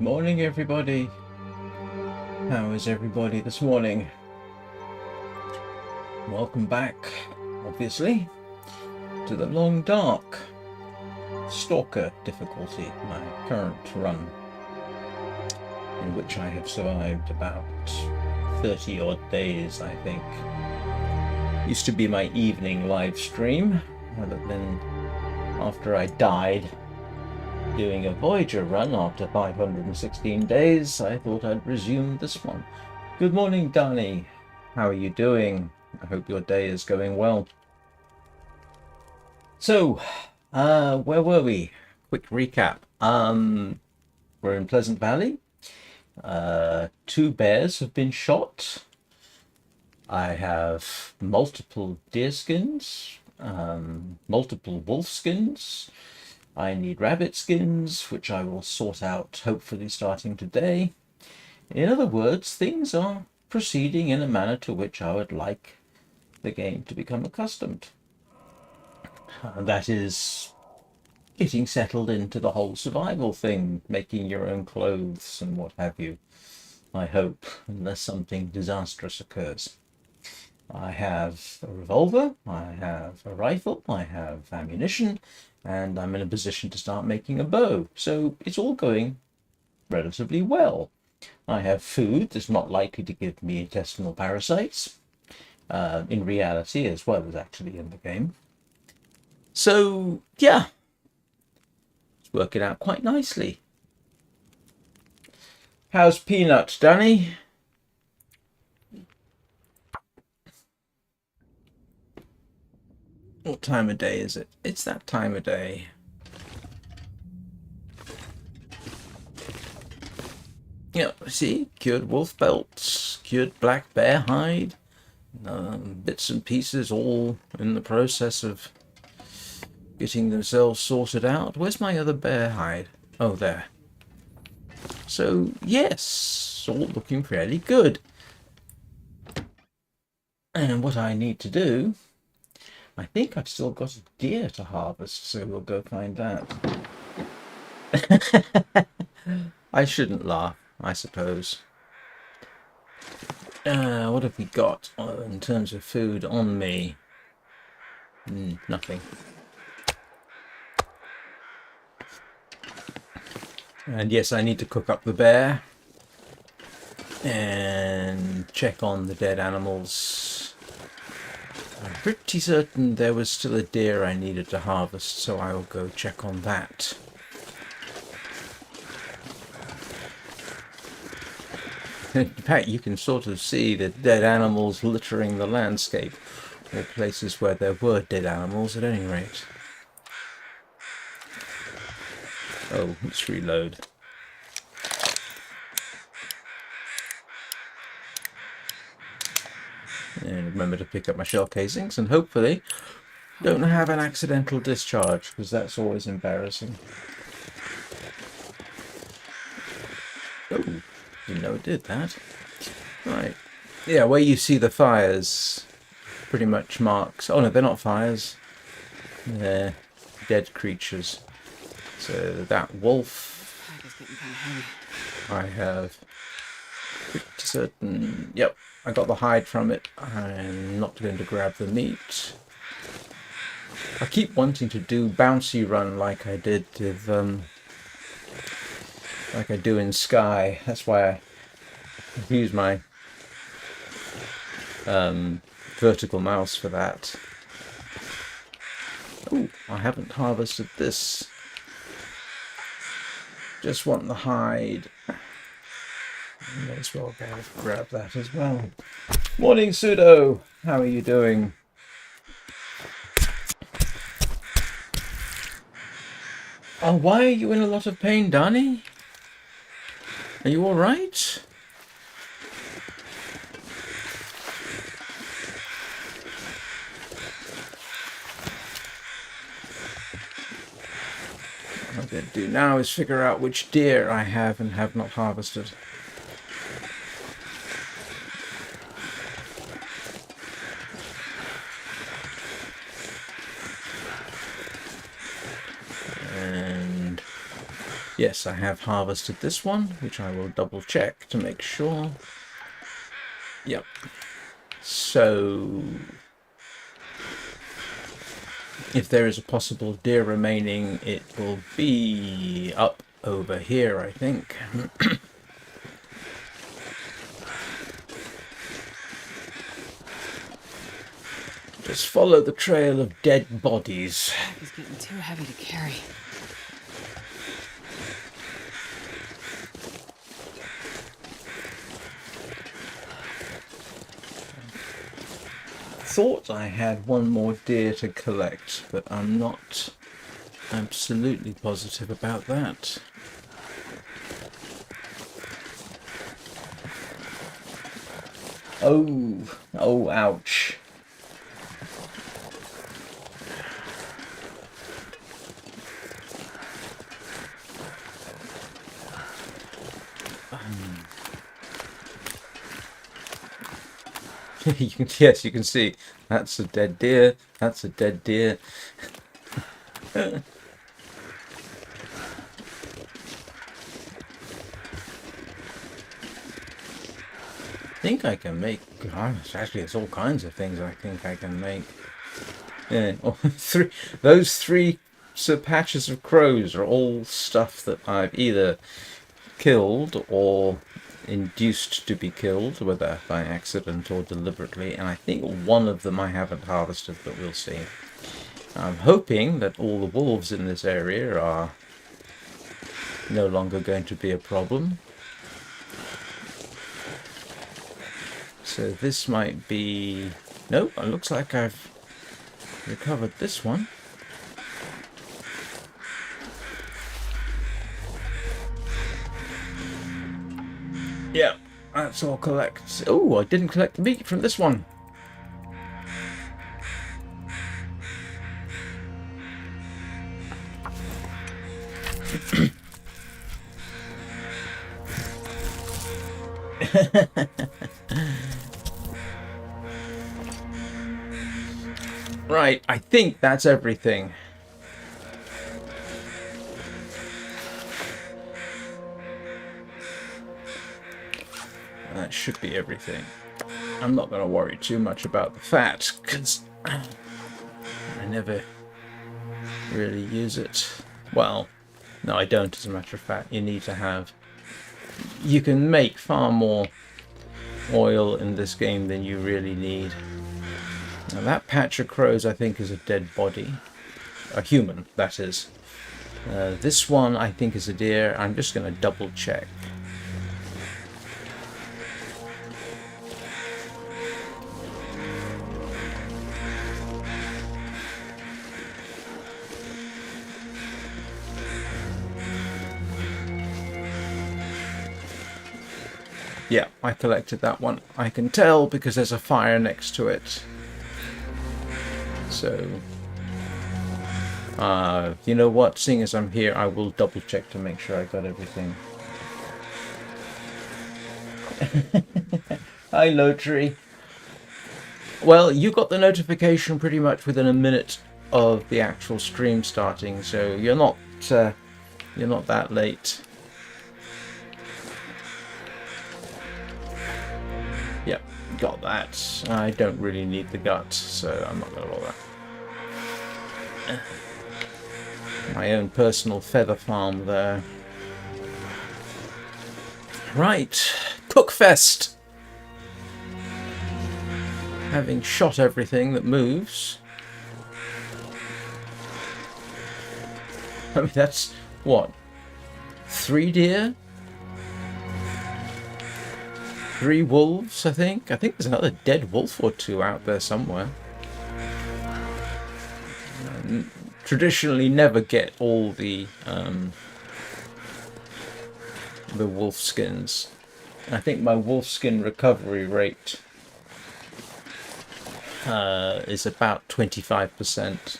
Good morning, everybody. How is everybody this morning? Welcome back, obviously, to the long dark Stalker difficulty, my current run, in which I have survived about 30 odd days, I think. Used to be my evening live stream, but then after I died doing a Voyager run after 516 days, I thought I'd resume this one. Good morning, Danny. How are you doing? I hope your day is going well. So, where were we? Quick recap. We're in Pleasant Valley. 2 bears have been shot. I have multiple deer skins, multiple wolf skins. I need rabbit skins, which I will sort out hopefully starting today. In other words, things are proceeding in a manner to which I would like the game to become accustomed. That is getting settled into the whole survival thing, making your own clothes and what have you, I hope, unless something disastrous occurs. I have a revolver, I have a rifle, I have ammunition, and I'm in a position to start making a bow. So it's all going relatively well. I have food that's not likely to give me intestinal parasites, in reality as well as actually in the game. So, yeah, it's working out quite nicely. How's Peanut, Danny? What time of day is it? It's that time of day. Yeah, see, cured wolf belts, cured black bear hide, bits and pieces all in the process of getting themselves sorted out. Where's my other bear hide? Oh, there. So, yes, all looking fairly good. And what I need to do, I think I've still got a deer to harvest, so we'll go find that. I shouldn't laugh, I suppose. What have we got in terms of food on me? Nothing. And yes, I need to cook up the bear and check on the dead animals. I'm pretty certain there was still a deer I needed to harvest, so I will go check on that. In fact, you can sort of see the dead animals littering the landscape, or places where there were dead animals at any rate. Oh, let's reload. And remember to pick up my shell casings, and hopefully don't have an accidental discharge, because that's always embarrassing. Oh, didn't know it did that. Right. Yeah, where you see the fires pretty much marks... Oh no, they're not fires. They're dead creatures. So that wolf... I have pretty certain... Yep, I got the hide from it. I'm not going to grab the meat. I keep wanting to do bouncy run like I did with... like I do in Sky. That's why I use my vertical mouse for that. Oh, I haven't harvested this. Just want the hide. May as well go grab that as well. Morning, Pseudo. How are you doing? Oh, why are you in a lot of pain, Danny? Are you all right? What I'm going to do now is figure out which deer I have and have not harvested. Yes, I have harvested this one, which I will double check to make sure. Yep. So, if there is a possible deer remaining, it will be up over here, I think. Just follow the trail of dead bodies. It's getting too heavy to carry. Thought I had one more deer to collect, but I'm not absolutely positive about that. Oh, ouch. Yes, you can see that's a dead deer. That's a dead deer. I think I can make. Actually, it's all kinds of things I think I can make. Yeah, those three patches of crows are all stuff that I've either killed or induced to be killed, whether by accident or deliberately, and I think one of them I haven't harvested, but we'll see. I'm hoping that all the wolves in this area are no longer going to be a problem. So this might be... Nope, it looks like I've recovered this one. Yeah, that's all collect. Oh, I didn't collect the meat from this one. Right, I think that's everything. That should be everything. I'm not going to worry too much about the fat, because I never really use it. Well, no, I don't, as a matter of fact. You need to have... You can make far more oil in this game than you really need. Now that patch of crows, I think, is a dead body. A human, that is. This one, I think, is a deer. I'm just going to double check. Yeah, I collected that one. I can tell because there's a fire next to it. So, you know what? Seeing as I'm here, I will double check to make sure I got everything. Hi, Lotry. Well, you got the notification pretty much within a minute of the actual stream starting, so you're not that late. Yep, got that. I don't really need the gut, so I'm not going to roll that. My own personal feather farm there. Right, Cookfest! Having shot everything that moves. I mean, that's, what, 3 deer? 3 wolves, I think. I think there's another dead wolf or 2 out there somewhere. Traditionally never get all the wolf skins. I think my wolf skin recovery rate is about 25%.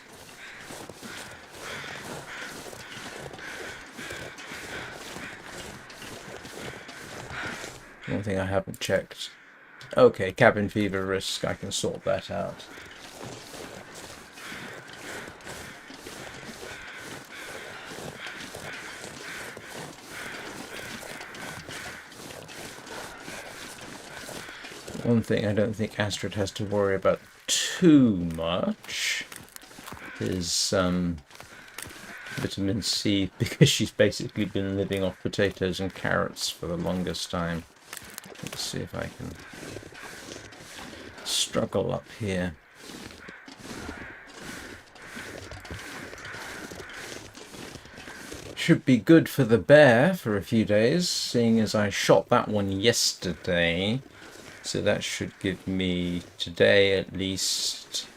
One thing I haven't checked. Okay, cabin fever risk, I can sort that out. One thing I don't think Astrid has to worry about too much is vitamin C, because she's basically been living off potatoes and carrots for the longest time. Let's see if I can struggle up here. Should be good for the bear for a few days, seeing as I shot that one yesterday. So that should give me today at least.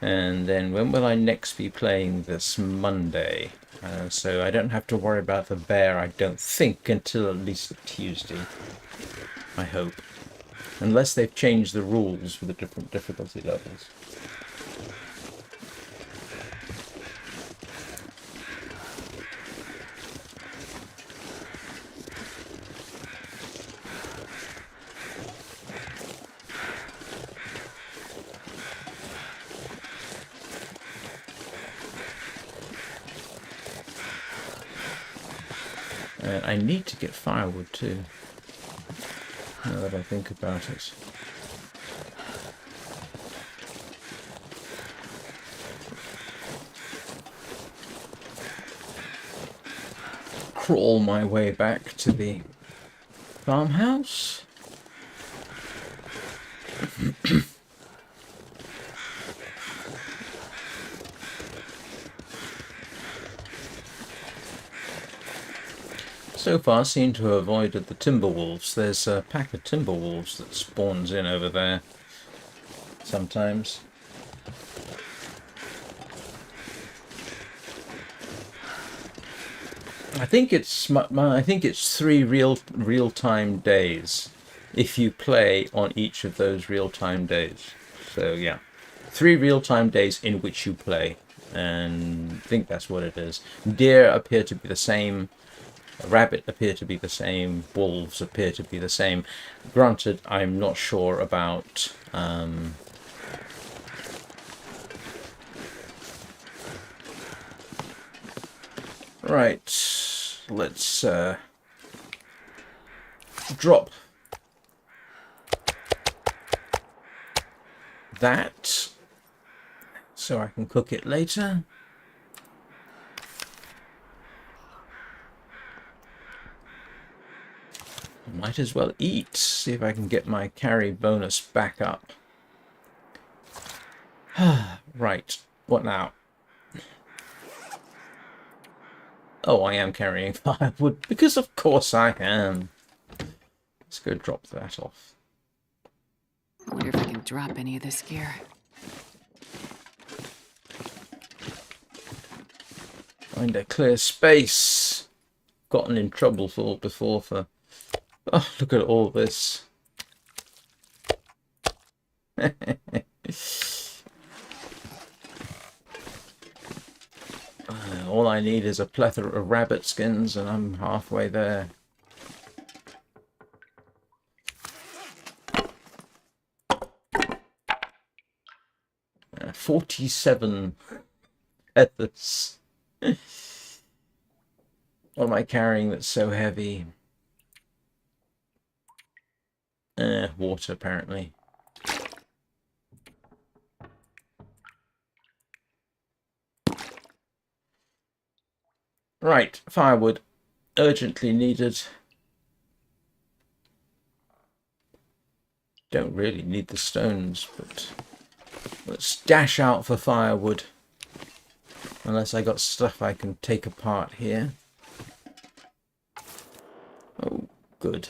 And then when will I next be playing? This Monday. So I don't have to worry about the bear, I don't think, until at least Tuesday. I hope. Unless they've changed the rules for the different difficulty levels. And I need to get firewood too, now that I think about it. Crawl my way back to the farmhouse. So far, seem to have avoided the timber wolves. There's a pack of timber wolves that spawns in over there sometimes. I think it's 3 real-time days if you play on each of those real-time days. So yeah, 3 real-time days in which you play, and I think that's what it is. Deer appear to be the same. Rabbit appear to be the same. Wolves appear to be the same. Granted, I'm not sure about right, let's drop that so I can cook it later. Might as well eat. See if I can get my carry bonus back up. Right, what now? Oh, I am carrying firewood, because of course I am. Let's go drop that off. I wonder if I can drop any of this gear. Find a clear space. Gotten in trouble for before for... Oh, look at all this. All I need is a plethora of rabbit skins and I'm halfway there. Uh, 47 feathers. What am I carrying that's so heavy? Water, apparently. Right, firewood. Urgently needed. Don't really need the stones, but let's dash out for firewood. Unless I got stuff I can take apart here. Oh, good.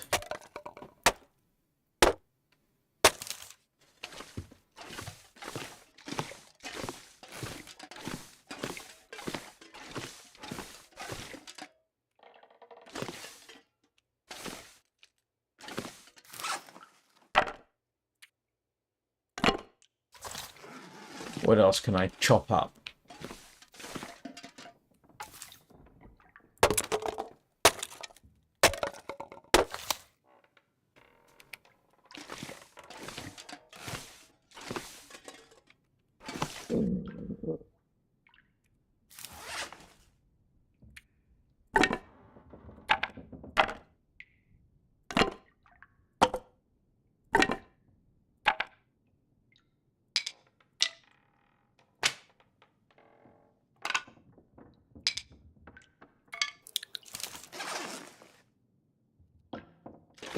What else can I chop up?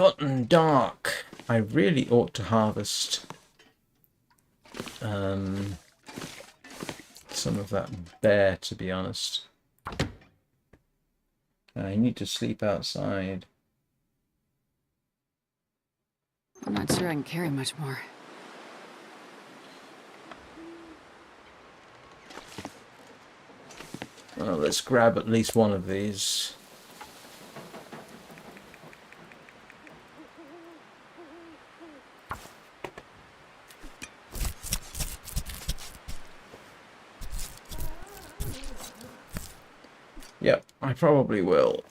gotten dark. I really ought to harvest some of that bear, to be honest. I need to sleep outside. I'm not sure I can carry much more. Well, let's grab at least one of these. Yep, I probably will.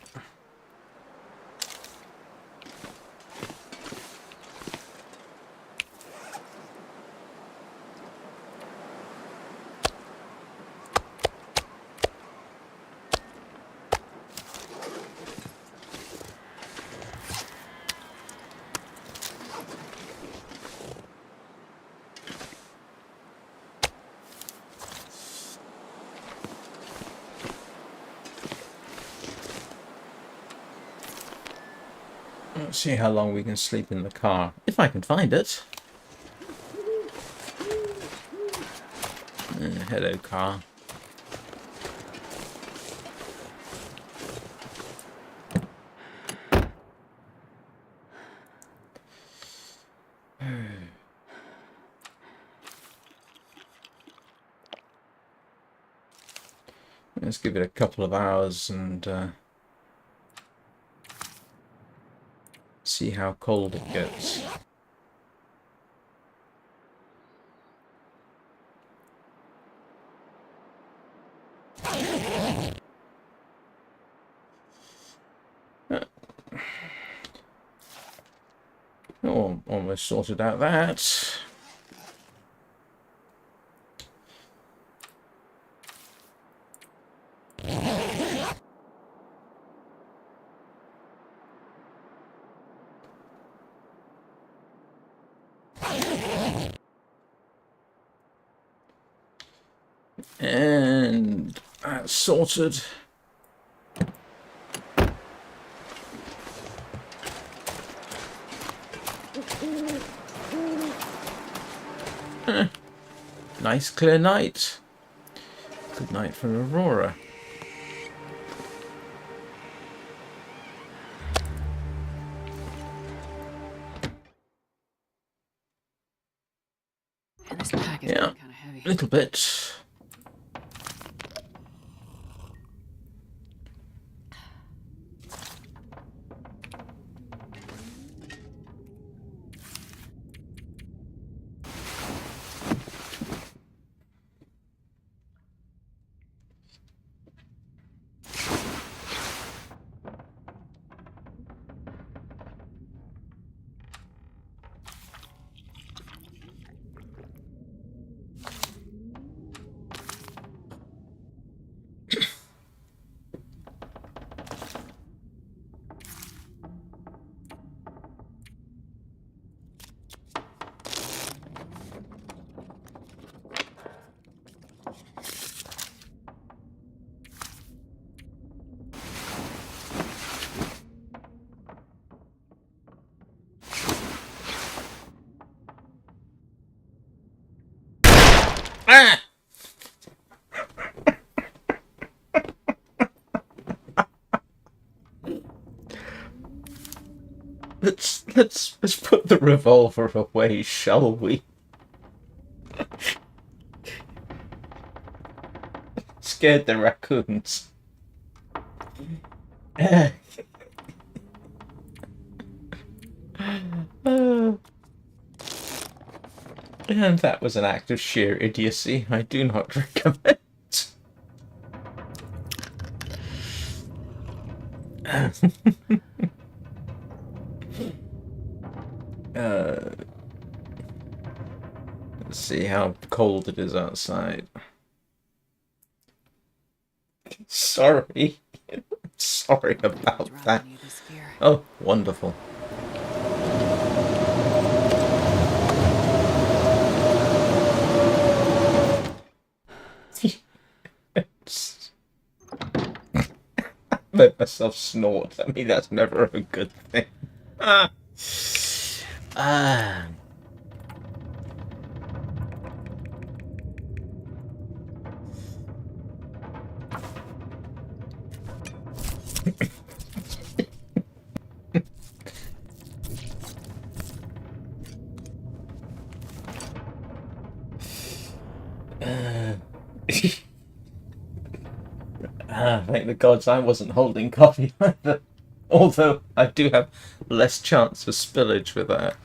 Let's see how long we can sleep in the car, if I can find it. Hello, car. Let's give it a couple of hours and see how cold it gets. Oh, almost sorted out that. And that's sorted. Nice clear night. Good night for Aurora. And this pack is Yeah, kind of heavy. a little bit. Ah! Let's put the revolver away, shall we? Scared the raccoons. And that was an act of sheer idiocy. I do not recommend. Let's see how cold it is outside. Sorry. Sorry about Drop that. any of this gear. Oh, wonderful. Let myself snort. I mean, that's never a good thing. Ah. Ah. Thank the gods I wasn't holding coffee either. Although I do have less chance for spillage with that.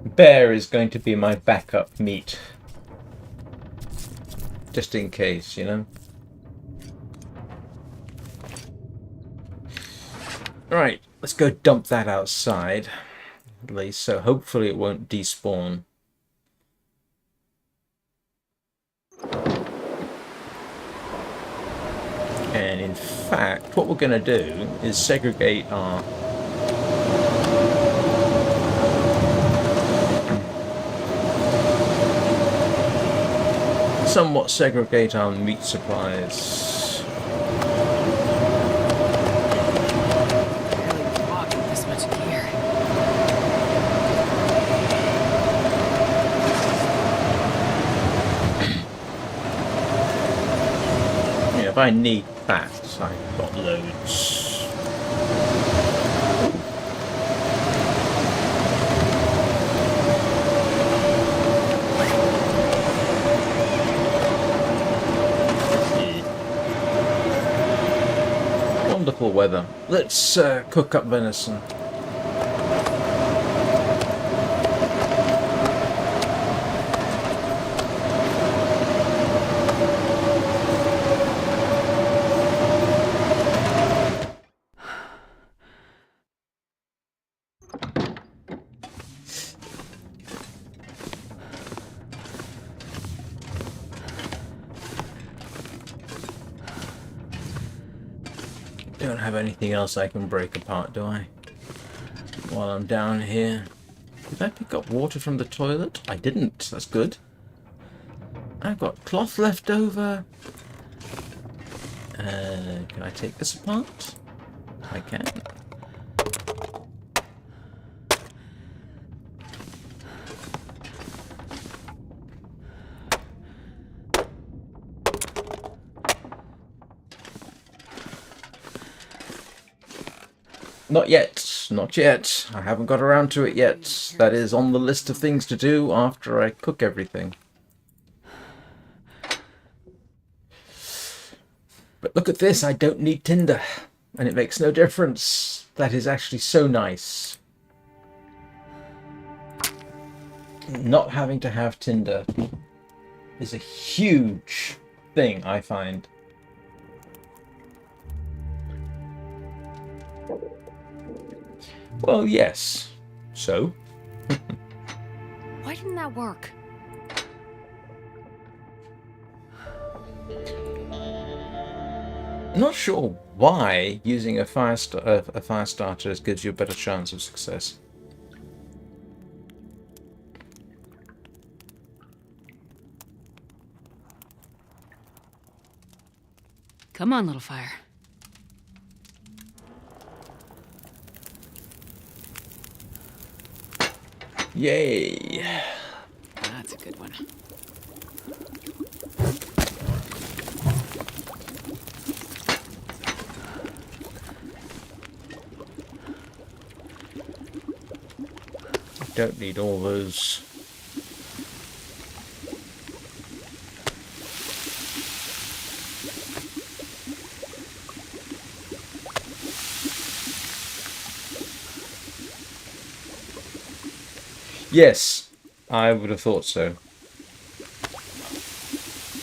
Bear is going to be my backup meat. Just in case, you know? Right, let's go dump that outside. At least, so hopefully it won't despawn. And in fact, what we're going to do is segregate our somewhat segregate our meat supplies. Barely walking this much gear. Yeah, if I need that, I've got loads. Wonderful weather. Let's cook up venison. Don't have anything else I can break apart, do I? While I'm down here. Did I pick up water from the toilet? I didn't. That's good. I've got cloth left over. Can I take this apart? I can. Not yet. Not yet. I haven't got around to it yet. That is on the list of things to do after I cook everything. But look at this. I don't need tinder. And it makes no difference. That is actually so nice. Not having to have tinder is a huge thing, I find. Well, yes. So? Why didn't that work? Not sure why using a fire starter gives you a better chance of success. Come on, little fire. Yay! That's a good one. Don't need all those. Yes, I would have thought so.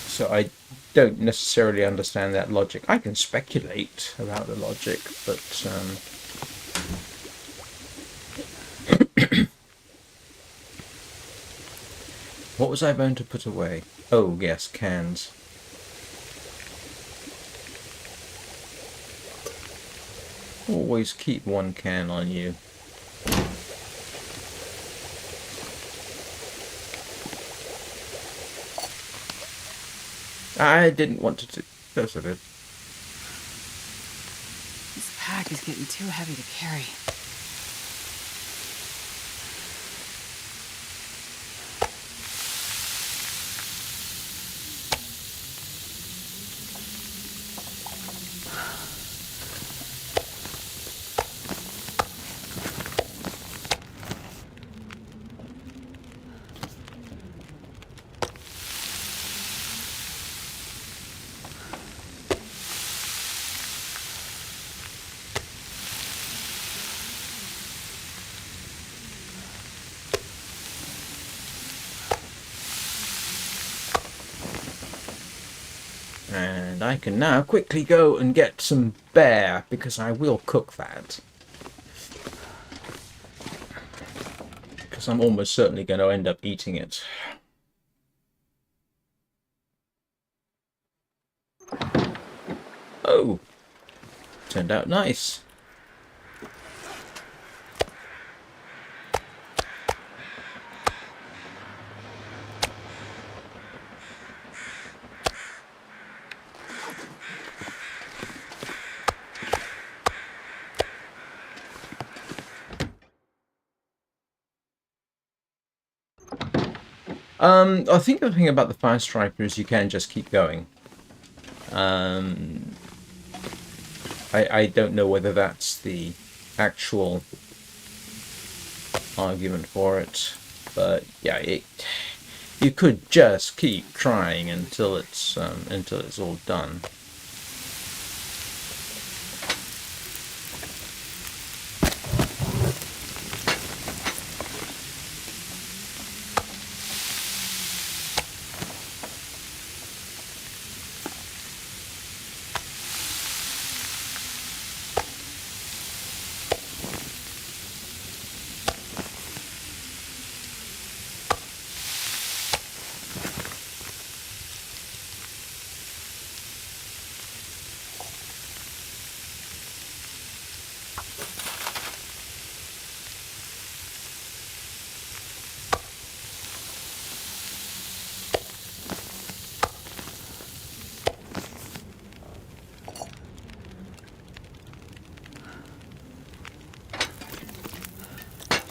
So I don't necessarily understand that logic. I can speculate about the logic, but what was I going to put away? Oh, yes, cans. Always keep one can on you. I didn't want to do... That's a bit... This pack is getting too heavy to carry. And I can now quickly go and get some bear, because I will cook that. Because I'm almost certainly going to end up eating it. Oh! Turned out nice. I think the thing about the Fire Striker is you can just keep going. I don't know whether that's the actual argument for it, but yeah, you could just keep trying until it's all done.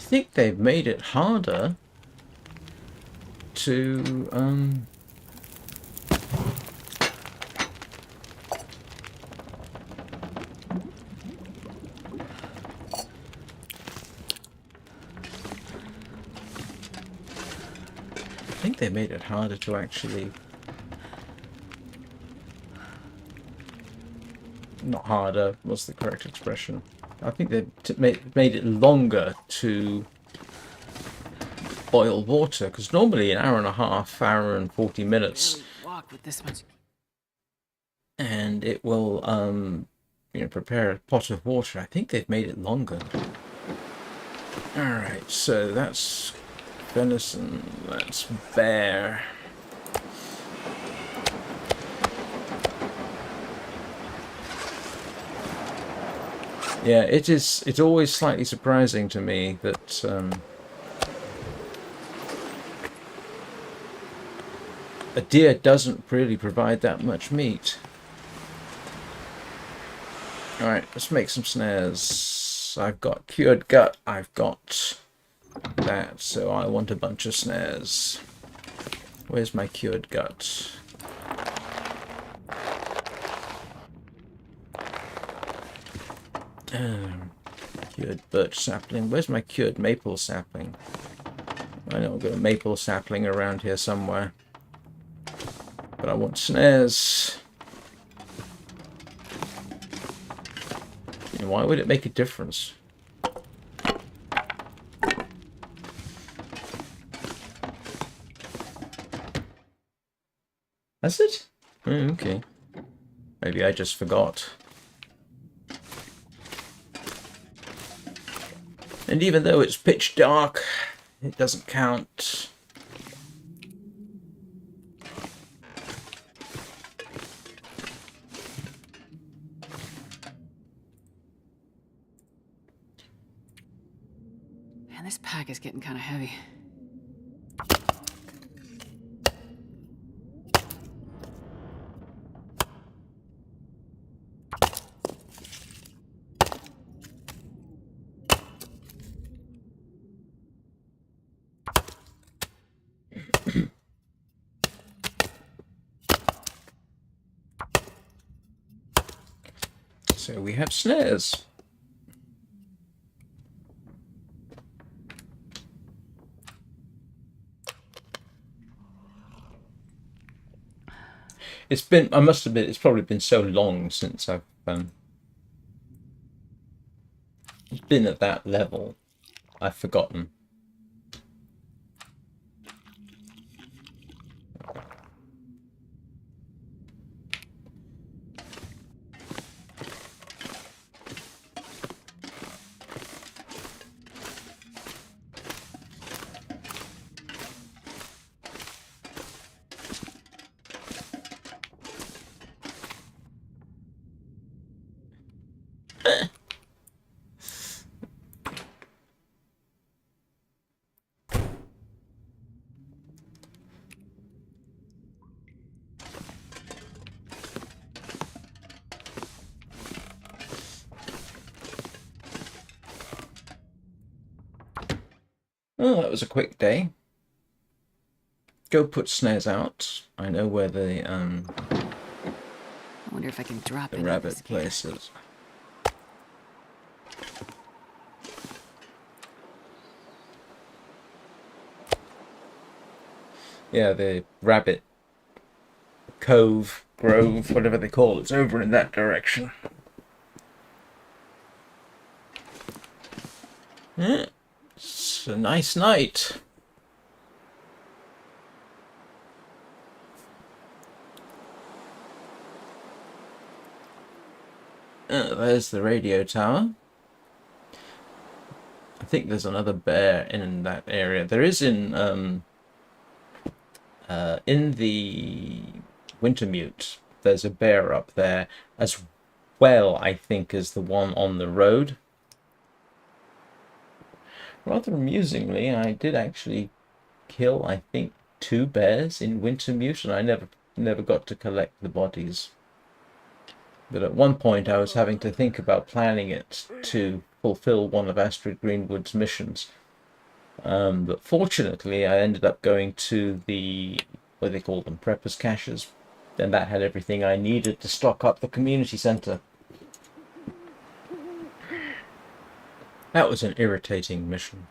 I think they've made it harder to actually, not harder, what's the correct expression? I think they've made it longer to boil water, because normally an hour and a half, hour and 40 minutes, Walk with this much. and it will prepare a pot of water. I think they've made it longer. Alright, so that's venison, that's bear. Yeah, it's always slightly surprising to me that a deer doesn't really provide that much meat. Alright, let's make some snares. I've got cured gut, I've got that, so I want a bunch of snares. Where's my cured gut? Cured birch sapling. Where's my cured maple sapling? I know I've got a maple sapling around here somewhere. But I want snares. You know, why would it make a difference? That's it? Oh, okay. Maybe I just forgot. And even though it's pitch dark, it doesn't count. Man, this pack is getting kind of heavy. So we have snares. It's been, I must admit, it's probably been so long since I've been at that level. I've forgotten. Oh, that was a quick day. Go put snares out. I know where I wonder if I can drop any of this rabbit gear. place is. Yeah, the rabbit cove, grove, whatever they call it, it's over in that direction. Yeah, it's a nice night. There's the radio tower. I think there's another bear in that area. There is in the Wintermute. There's a bear up there as well, I think, as the one on the road. Rather amusingly, I did actually kill, I think, 2 bears in Wintermute, and I never got to collect the bodies. But at one point I was having to think about planning it to fulfill one of Astrid Greenwood's missions. But fortunately I ended up going to the, what do they call them, preppers caches. And that had everything I needed to stock up the community centre. That was an irritating mission.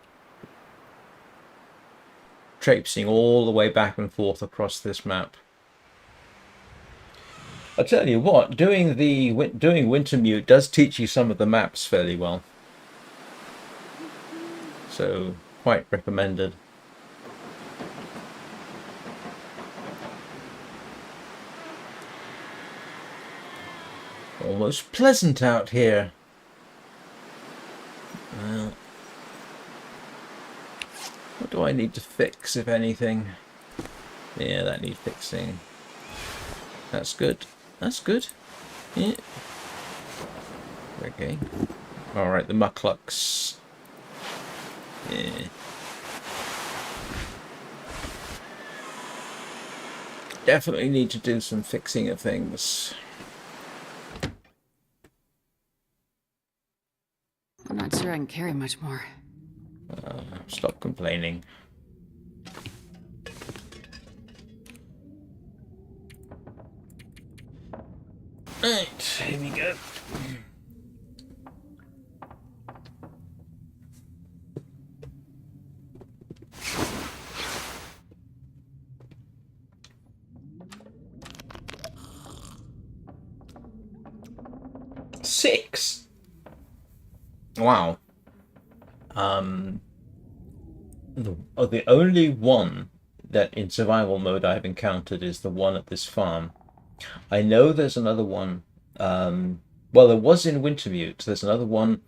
Traipsing all the way back and forth across this map. I'll tell you what, doing Wintermute does teach you some of the maps fairly well. So, quite recommended. Almost pleasant out here. Well, what do I need to fix, if anything? Yeah, that needs fixing. That's good. That's good. Yeah. Okay. Alright, the mucklucks. Yeah. Definitely need to do some fixing of things. I'm not sure I can carry much more. Stop complaining. Right, here we go. Six. Wow. The only one that in survival mode I've encountered is the one at this farm. I know there's another one. Well, there was in Wintermute. There's another one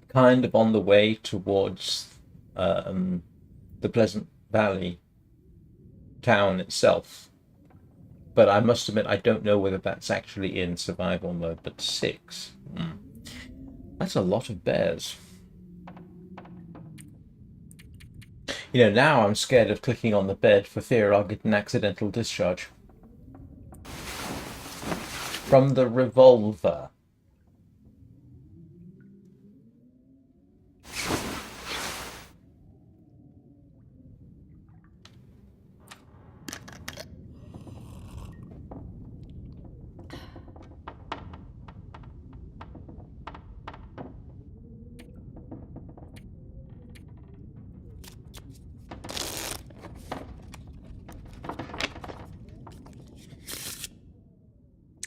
kind of on the way towards the Pleasant Valley town itself. But I must admit, I don't know whether that's actually in survival mode. But 6. That's a lot of bears. You know, now I'm scared of clicking on the bed for fear I'll get an accidental discharge. From the revolver.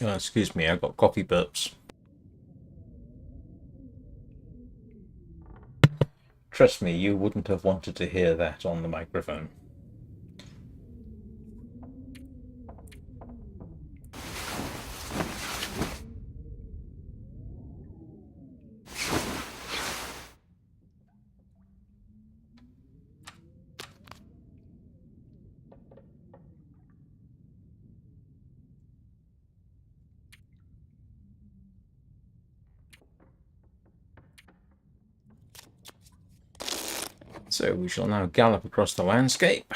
Oh, excuse me, I got coffee burps. Trust me, you wouldn't have wanted to hear that on the microphone. So we shall now gallop across the landscape.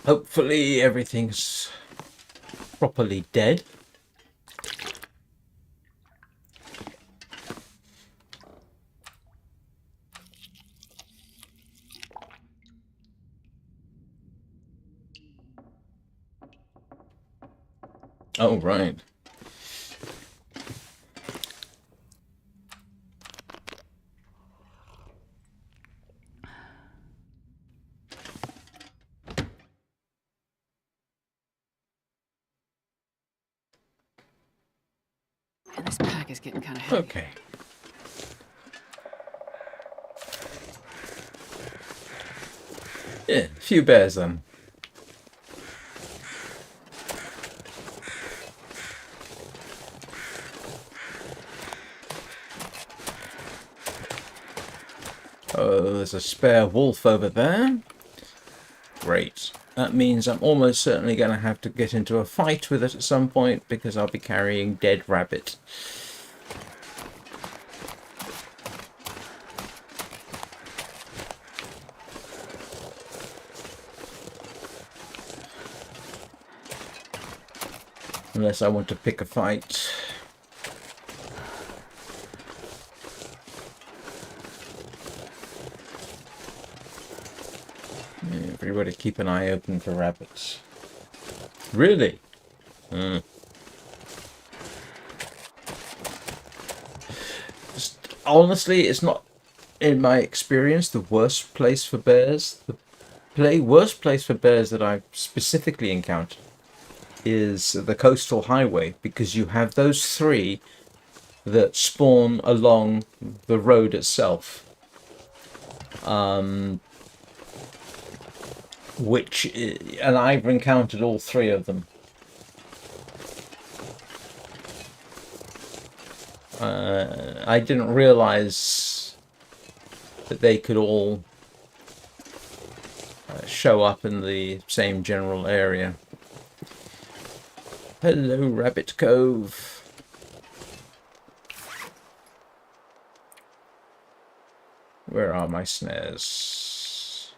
Hopefully everything's properly dead. Oh, right. And this pack is getting kind of heavy. Okay. Yeah, a few bears then. Oh, there's a spare wolf over there. Great. That means I'm almost certainly going to have to get into a fight with it at some point because I'll be carrying dead rabbit. Unless I want to pick a fight. Yeah, everybody keep an eye open for rabbits. Really? Just, honestly, it's not, in my experience, the worst place for bears. The worst place for bears that I've specifically encountered is the coastal highway, because you have those three that spawn along the road itself. And I've encountered all three of them. I didn't realize that they could all show up in the same general area. Hello, Rabbit Cove. Where are my snares?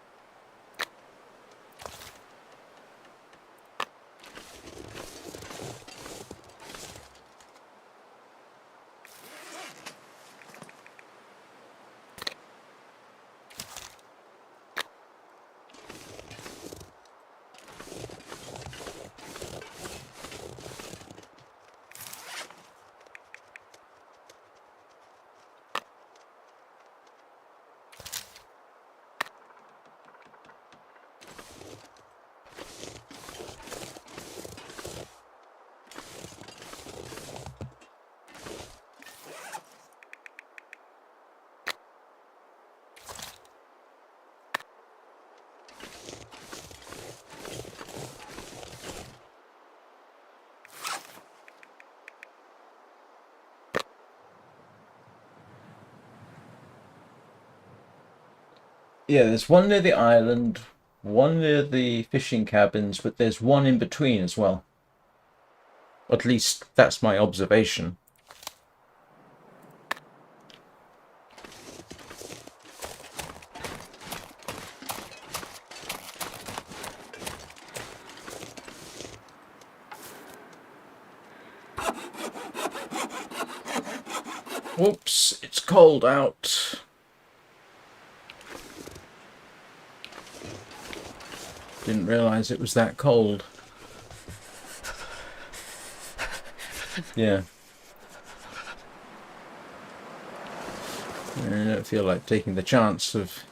Yeah, there's one near the island, one near the fishing cabins, but there's one in between as well. At least that's my observation. Whoops, it's cold out. Didn't realize it was that cold. Yeah. I don't feel like taking the chance of...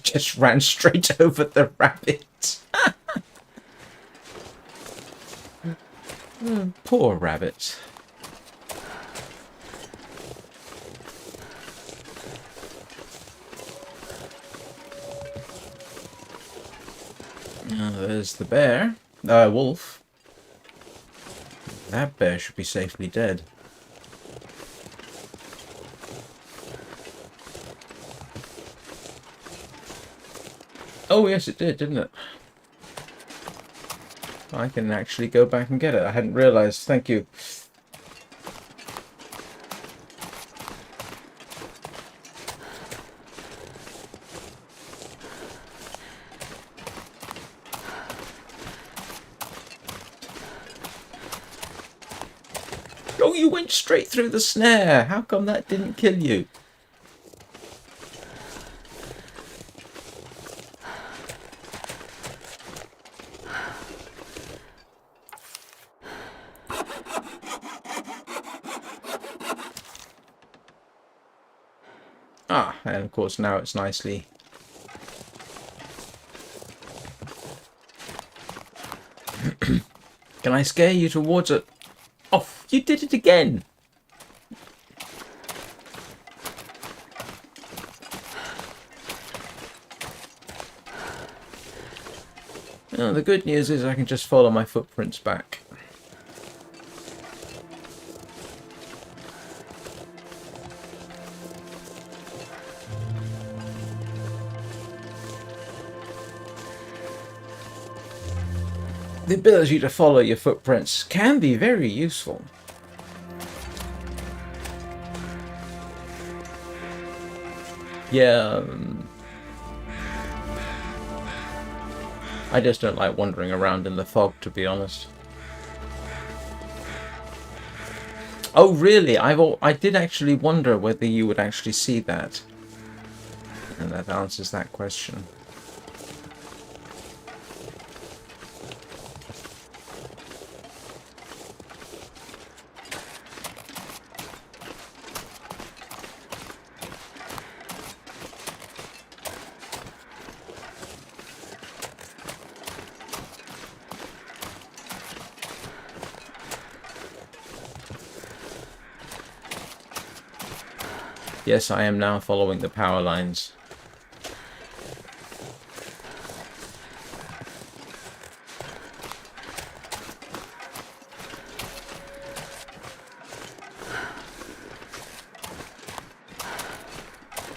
just ran straight over the rabbit. Poor rabbit. There's the bear. Wolf. That bear should be safely dead. Oh, yes, it did, didn't it? I can actually go back and get it. I hadn't realized. Thank you. Oh, you went straight through the snare. How come that didn't kill you? Ah, and of course now it's nicely... Can I scare you towards it? Oh, you did it again! Oh, the good news is I can just follow my footprints back. The ability to follow your footprints can be very useful. Yeah, I just don't like wandering around in the fog, to be honest. Oh, really? I did actually wonder whether you would actually see that. And that answers that question. Yes, I am now following the power lines.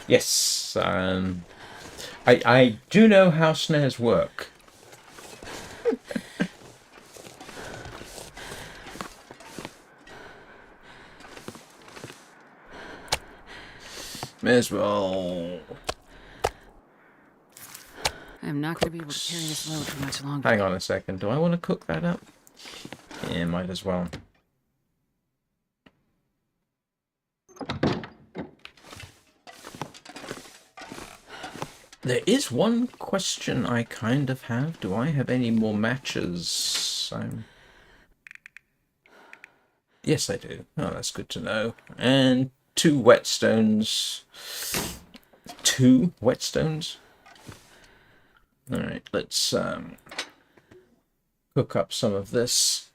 Yes, I do know how snares work. May as well... I'm not going to be able to carry this load for much longer. Hang on a second. Do I want to cook that up? Yeah, might as well. There is one question I kind of have. Do I have any more matches? Yes, I do. Oh, that's good to know. And 2 whetstones. 2 whetstones? Alright, let's cook up some of this.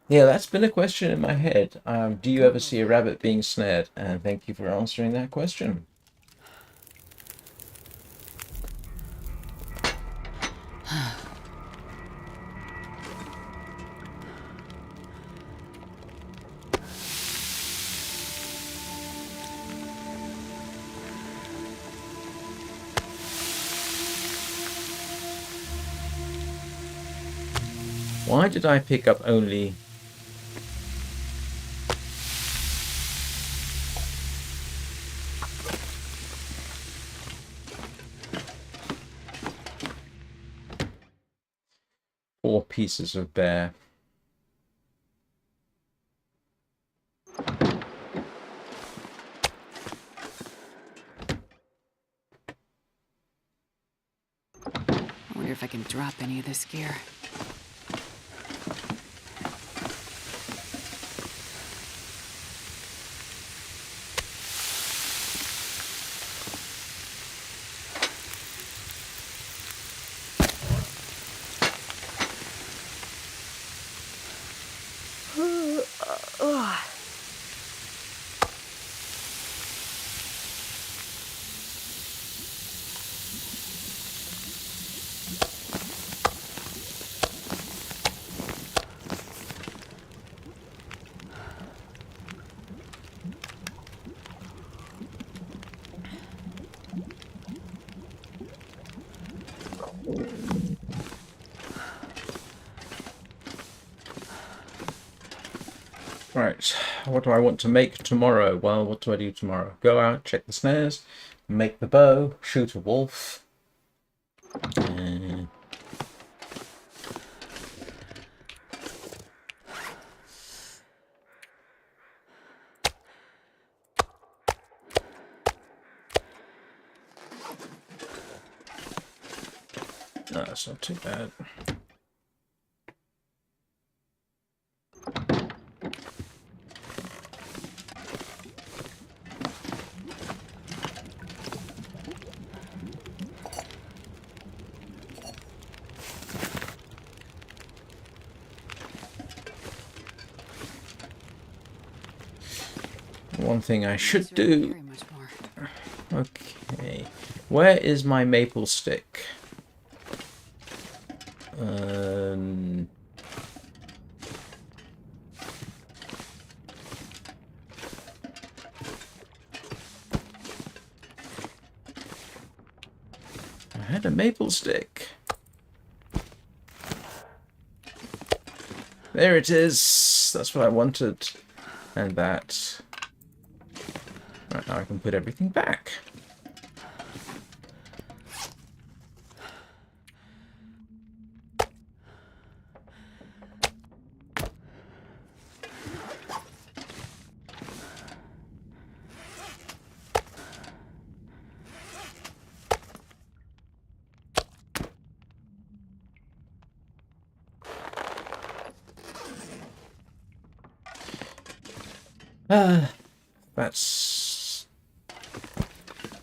Yeah, that's been a question in my head. Do you ever see a rabbit being snared? And thank you for answering that question. Why did I pick up only... four pieces of bear? wonder if I can drop any of this gear. Right, what do I want to make tomorrow? Well, what do I do tomorrow? Go out, check the snares, make the bow, shoot a wolf. No, that's not too bad. One thing I should do. Okay, where is my maple stick? I had a maple stick. There it is. That's what I wanted. And that. Right, now I can put everything back.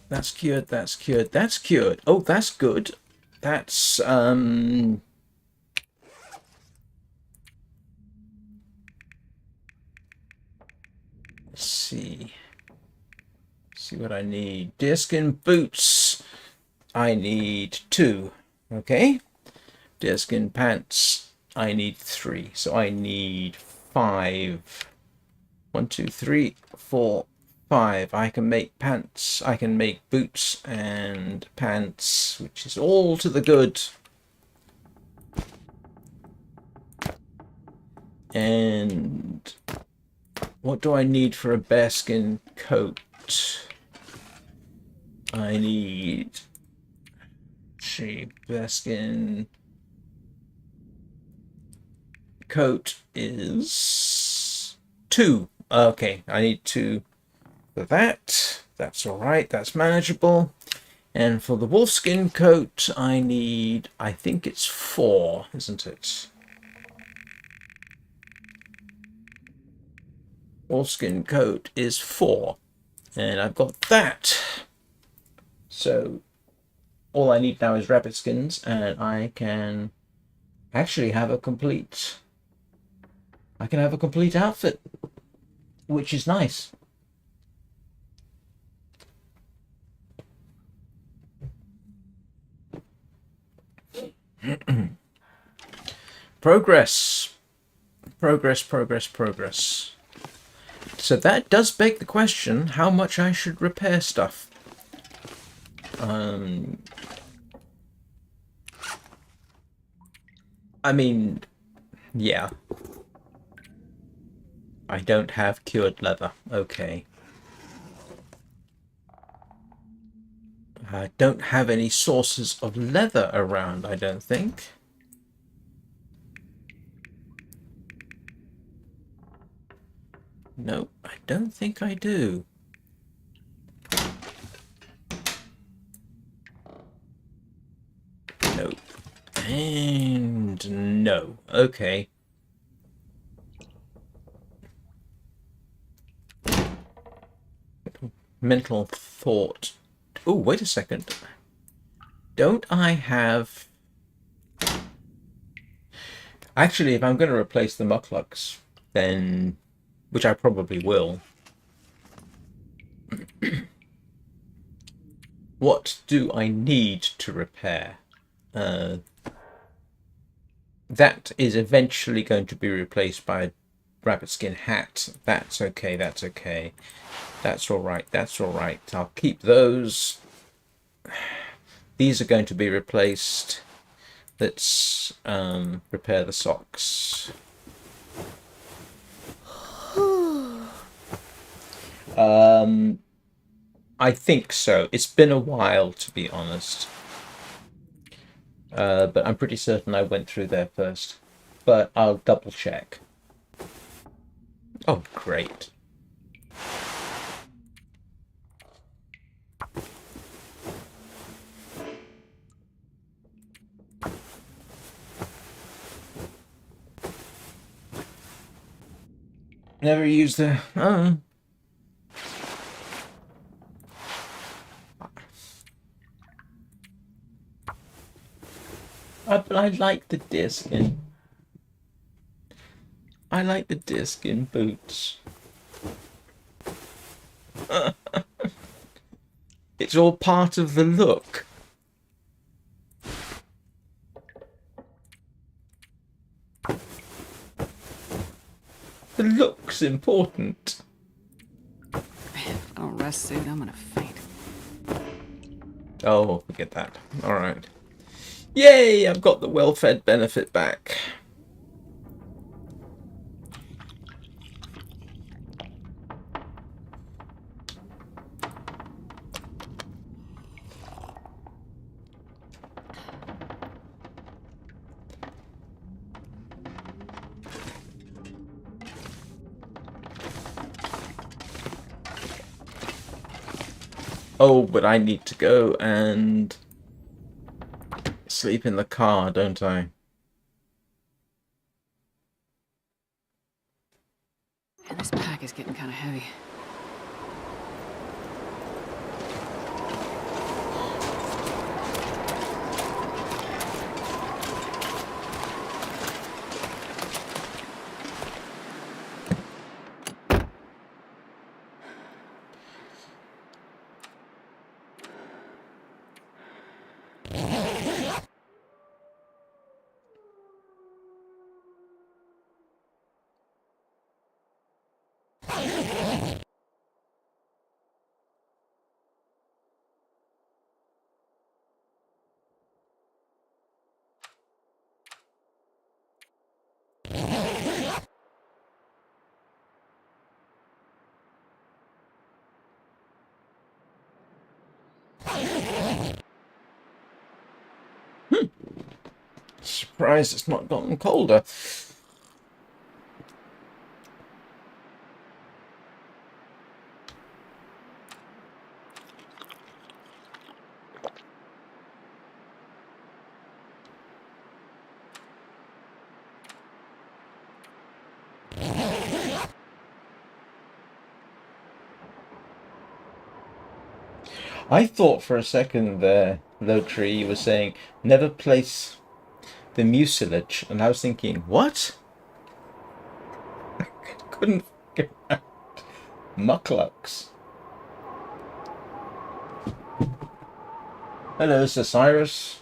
That's cured, that's cured, that's cured. Oh, that's good. That's, let's see. See what I need. Deerskin boots. I need 2. Okay. Deerskin pants. I need 3. So I need 5. 1, 2, 3, 4, 5. I can make pants. I can make boots and pants, which is all to the good. And what do I need for a bearskin coat? I need, let's see, bearskin coat is 2. Okay, I need 2 for that. That's all right. That's manageable. And for the wolfskin coat, I need, I think it's 4, isn't it? Wolfskin coat is 4. And I've got that. So all I need now is rabbit skins, and I can actually have a complete, I can have a complete outfit, which is nice. Progress. Progress, progress, progress. So that does beg the question how much I should repair stuff. I mean, yeah. I don't have cured leather. Okay. I don't have any sources of leather around, I don't think. No, I don't think I do. Nope. No. Okay. Mental thought. Oh, wait a second. Don't I have... Actually, if I'm going to replace the mucklucks, then... Which I probably will. What do I need to repair? That is eventually going to be replaced by a rabbit skin hat. That's okay, that's okay. That's alright, that's alright. I'll keep those. These are going to be replaced. Let's repair the socks. I think so. It's been a while, to be honest. But I'm pretty certain I went through there first. But I'll double check. Oh, great. Never used the... But I like the deerskin. I like the deerskin boots. It's all part of the look. The look's important. Man, if I don't rest soon, I'm gonna faint. Oh, forget that. Alright. Yay! I've got the well-fed benefit back. Oh, but I need to go and sleep in the car, don't I? And this pack is getting kind of heavy. Surprised it's not gotten colder. I thought for a second there, Lotri, you were saying never place the mucilage, and I was thinking, what? Couldn't figure out. Mucklucks. Hello, Sir Cyrus.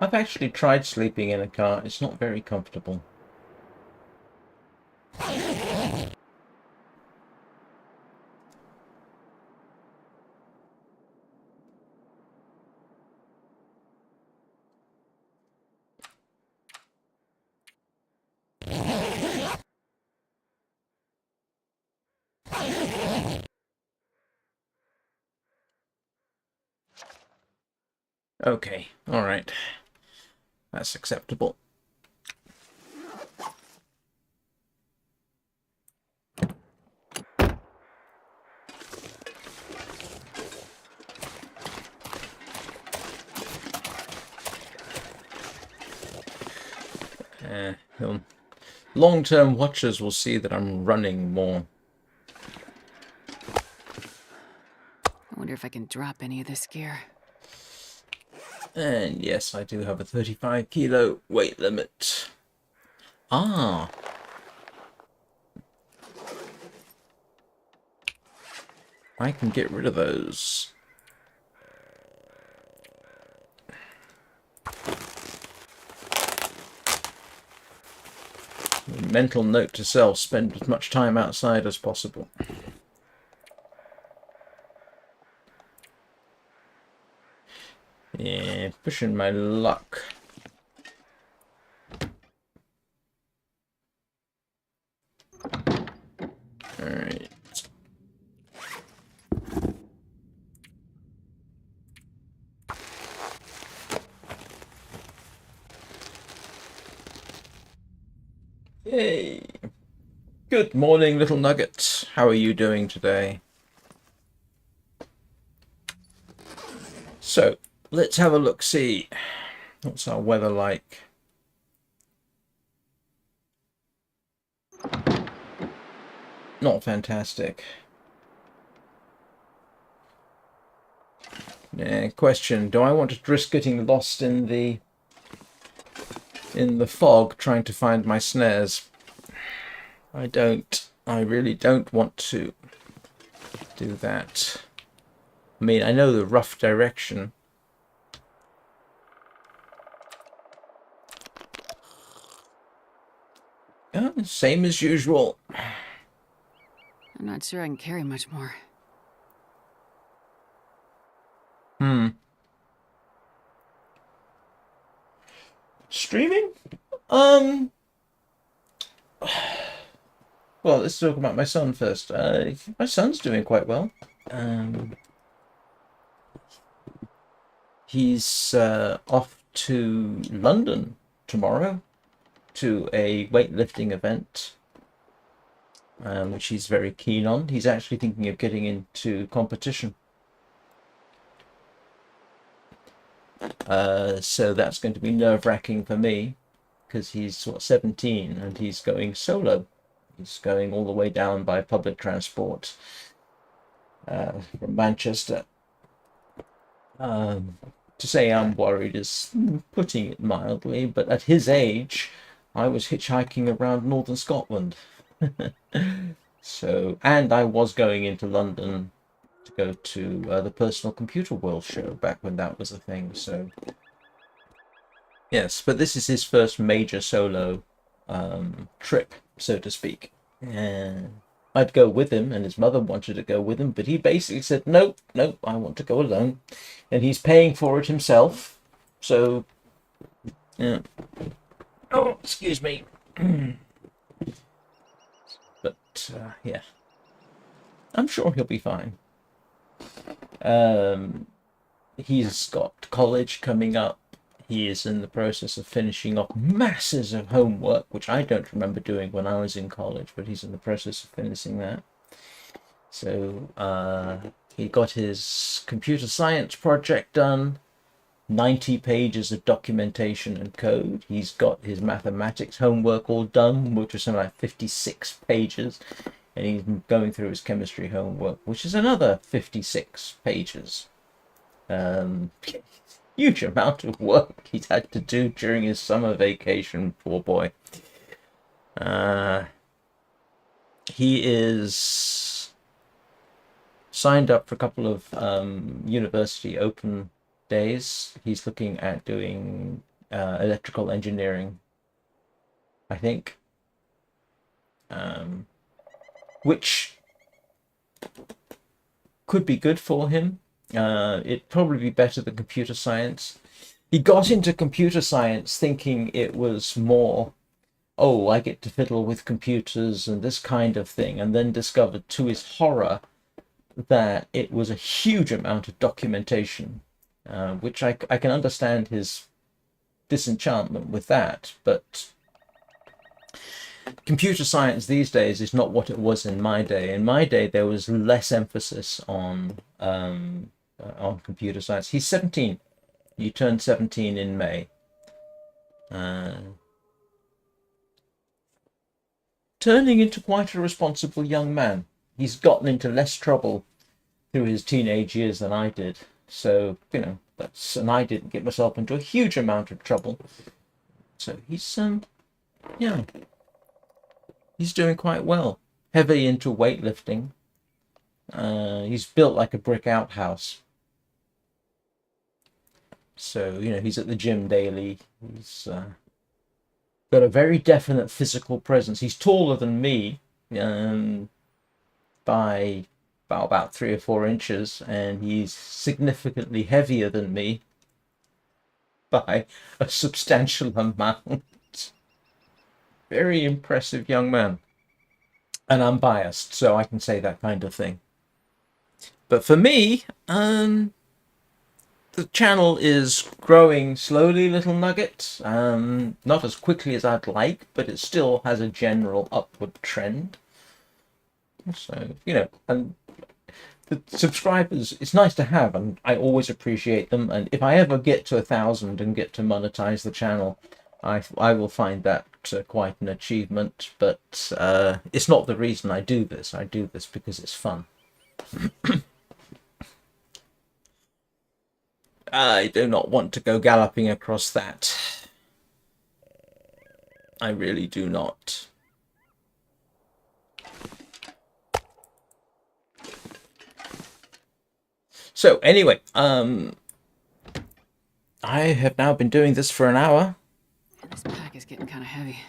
I've actually tried sleeping in a car. It's not very comfortable. Okay, all right. That's acceptable. Long-term watchers will see that I'm running more. I wonder if I can drop any of this gear. And yes, I do have a 35 kilo weight limit. Ah. I can get rid of those. Mental note to self, spend as much time outside as possible. Yeah, pushing my luck. Alright. Yay! Good morning, little nugget. How are you doing today? So, let's have a look-see. What's our weather like? Not fantastic. Question, do I want to risk getting lost in the fog trying to find my snares? I don't. I really don't want to do that. I mean, I know the rough direction. Same as usual. I'm not sure I can carry much more. Streaming? Well, let's talk about my son first. My son's doing quite well. He's off to London tomorrow to a weightlifting event, which he's very keen on. He's actually thinking of getting into competition. So that's going to be nerve-wracking for me because he's 17 and he's going solo. He's going all the way down by public transport from Manchester. To say I'm worried is putting it mildly, but at his age, I was hitchhiking around northern Scotland. So, and I was going into London to go to the Personal Computer World show back when that was a thing. So, yes, but this is his first major solo trip, so to speak. I'd go with him, and his mother wanted to go with him, but he basically said, nope, nope, I want to go alone. And he's paying for it himself. So, yeah. Oh, excuse me. But, yeah. I'm sure he'll be fine. He's got college coming up. He is in the process of finishing off masses of homework, which I don't remember doing when I was in college, but he's in the process of finishing that. So he got his computer science project done, 90 pages of documentation and code. He's got his mathematics homework all done, which was something like 56 pages. And he's going through his chemistry homework, which is another 56 pages. Huge amount of work he's had to do during his summer vacation, poor boy. He is signed up for a couple of university open days. He's looking at doing electrical engineering, I think, which could be good for him. It'd probably be better than computer science. He got into computer science thinking it was more, oh, I get to fiddle with computers and this kind of thing, and then discovered to his horror that it was a huge amount of documentation, which I can understand his disenchantment with that, but computer science these days is not what it was in my day. In my day, there was less emphasis on computer science. He's 17. You turned 17 in May. Turning into quite a responsible young man. He's gotten into less trouble through his teenage years than I did. So, and I didn't get myself into a huge amount of trouble. So he's, yeah, he's doing quite well. Heavy into weightlifting. He's built like a brick outhouse. So, he's at the gym daily. He's got a very definite physical presence. He's taller than me by about 3 or 4 inches, and he's significantly heavier than me by a substantial amount. Very impressive young man. And I'm biased, so I can say that kind of thing. But for me, the channel is growing slowly, little nugget. Not as quickly as I'd like, but it still has a general upward trend. So, and the subscribers, it's nice to have, and I always appreciate them. And if I ever get to 1,000 and get to monetize the channel, I will find that quite an achievement. But it's not the reason I do this. I do this because it's fun. I do not want to go galloping across that. I really do not. So anyway, I have now been doing this for an hour. This pack is getting kind of heavy.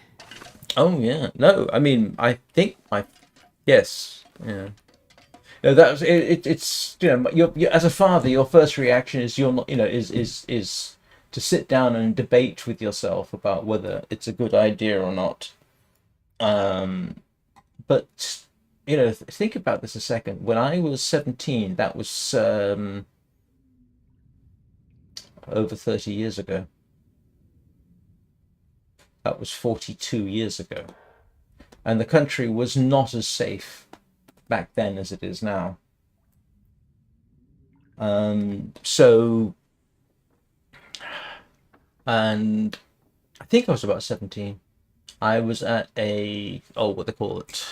Oh yeah, no, I mean, I think yes, yeah. No, that's it. It's you're, as a father, your first reaction is you're not, is to sit down and debate with yourself about whether it's a good idea or not. But think about this a second. When I was 17, that was over 30 years ago. That was 42 years ago, and the country was not as safe back then as it is now. So, and I think I was about 17. I was at what they call it,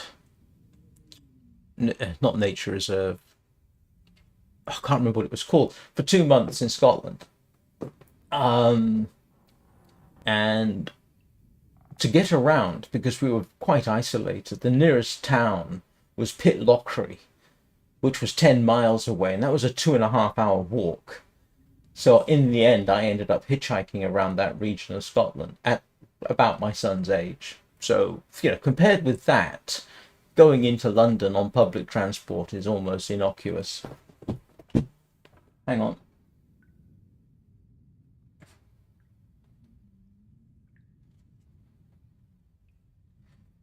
not nature reserve. I can't remember what it was called, for 2 months in Scotland. And to get around, because we were quite isolated, the nearest town was Pitlochry, which was 10 miles away, and that was a 2.5-hour walk. So in the end, I ended up hitchhiking around that region of Scotland at about my son's age. So, compared with that, going into London on public transport is almost innocuous. Hang on.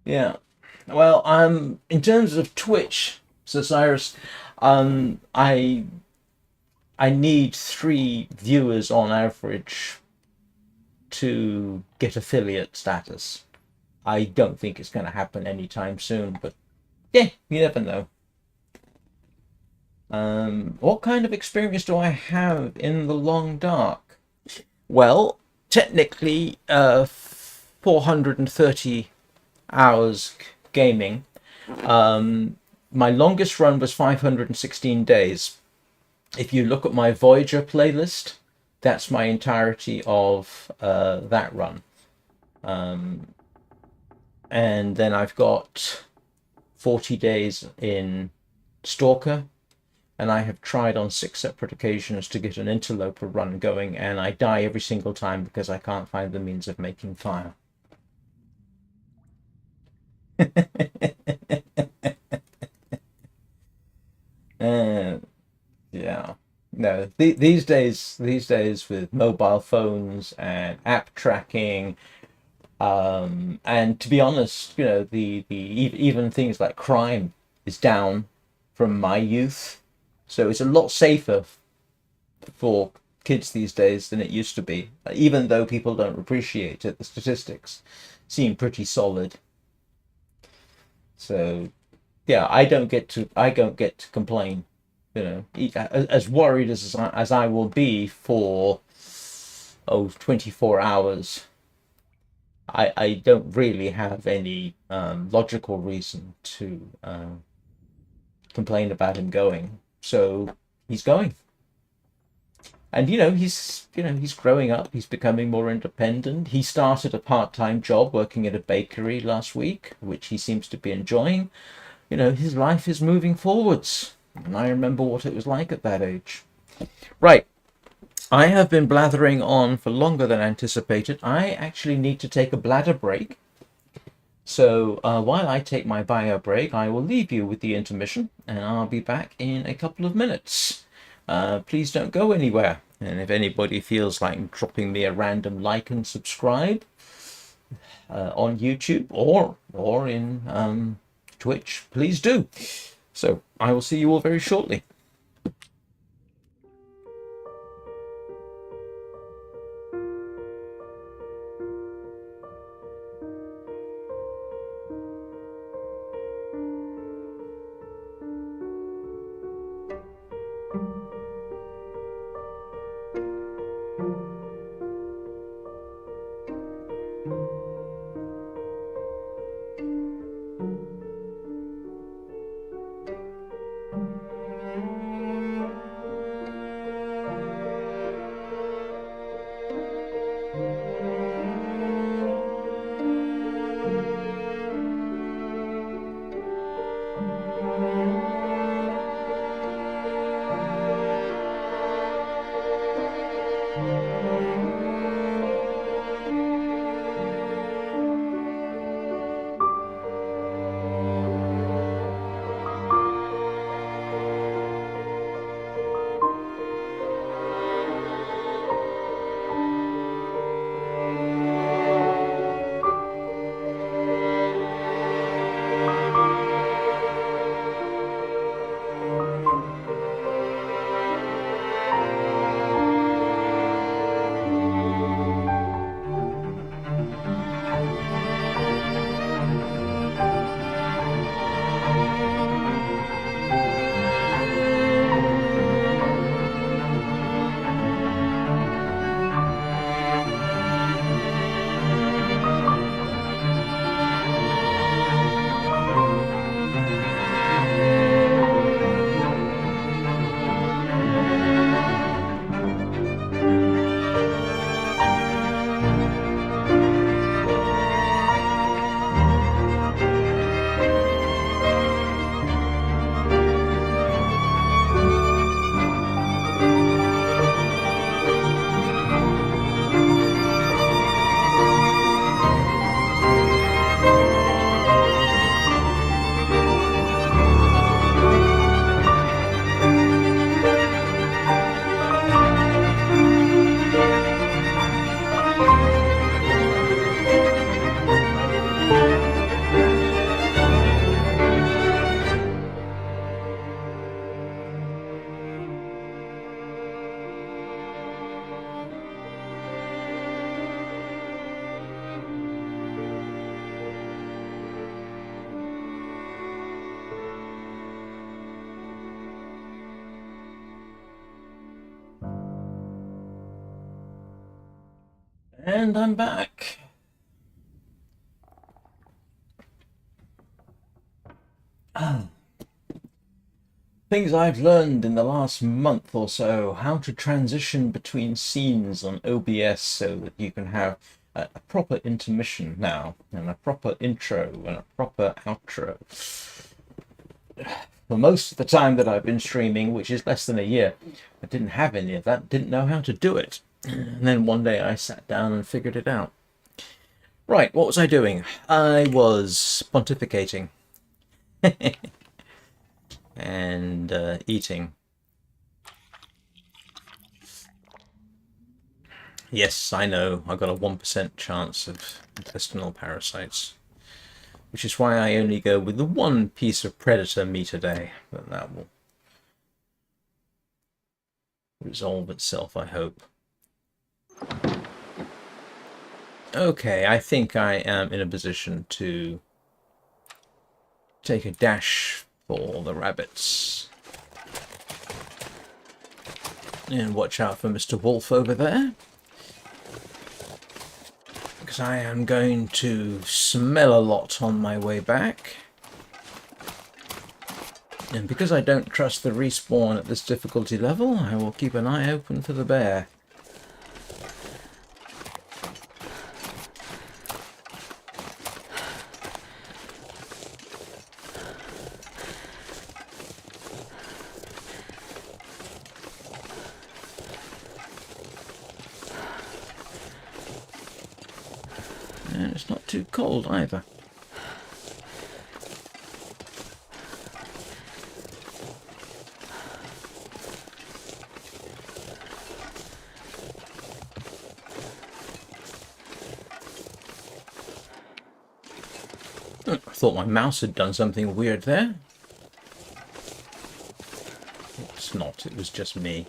Yeah. Well, in terms of Twitch, so Cyrus, I need 3 viewers on average to get affiliate status. I don't think it's going to happen anytime soon, but yeah, you never know. What kind of experience do I have in the long dark? Well, technically, 430 hours gaming. My longest run was 516 days. If you look at my Voyager playlist, that's my entirety of that run. And then I've got 40 days in Stalker, and I have tried on 6 separate occasions to get an interloper run going, and I die every single time because I can't find the means of making fire. Yeah. No, these days with mobile phones and app tracking, and to be honest, even things like crime is down from my youth, so it's a lot safer for kids these days than it used to be. Even though people don't appreciate it, the statistics seem pretty solid. So yeah, I don't get to complain. As worried as I will be for 24 hours, I don't really have any logical reason to complain about him going. So he's going. And he's growing up, he's becoming more independent. He started a part-time job working at a bakery last week, which he seems to be enjoying. His life is moving forwards. And I remember what it was like at that age. Right. I have been blathering on for longer than anticipated. I actually need to take a bladder break. So while I take my bio break, I will leave you with the intermission, and I'll be back in a couple of minutes. Please don't go anywhere. And if anybody feels like dropping me a random like and subscribe on YouTube or in Twitch, please do. So I will see you all very shortly. And I'm back. Things I've learned in the last month or so, how to transition between scenes on OBS so that you can have a proper intermission now, and a proper intro and a proper outro. For most of the time that I've been streaming, which is less than a year, I didn't have any of that, didn't know how to do it. And then one day I sat down and figured it out. Right, what was I doing? I was pontificating and eating. Yes, I know, I got a 1% chance of intestinal parasites, which is why I only go with the one piece of predator meat a day. But that will resolve itself, I hope. Okay, I think I am in a position to take a dash for the rabbits. And watch out for Mr. Wolf over there, because I am going to smell a lot on my way back. And because I don't trust the respawn at this difficulty level, I will keep an eye open for the bear. And it's not too cold either. I thought my mouse had done something weird there. It's not, it was just me.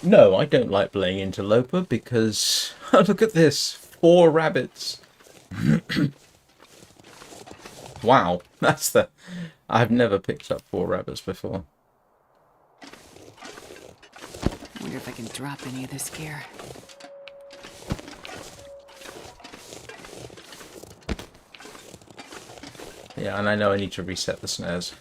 No, I don't like playing interloper because... Oh, look at this! 4 rabbits! Wow, that's the... I've never picked up 4 rabbits before. I wonder if I can drop any of this gear. Yeah, and I know I need to reset the snares.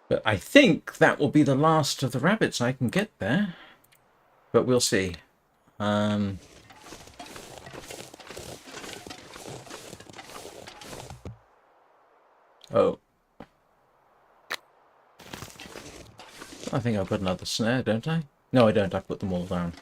But I think that will be the last of the rabbits I can get there. But we'll see. Oh. I think I've got another snare, don't I? No, I don't. I put them all down.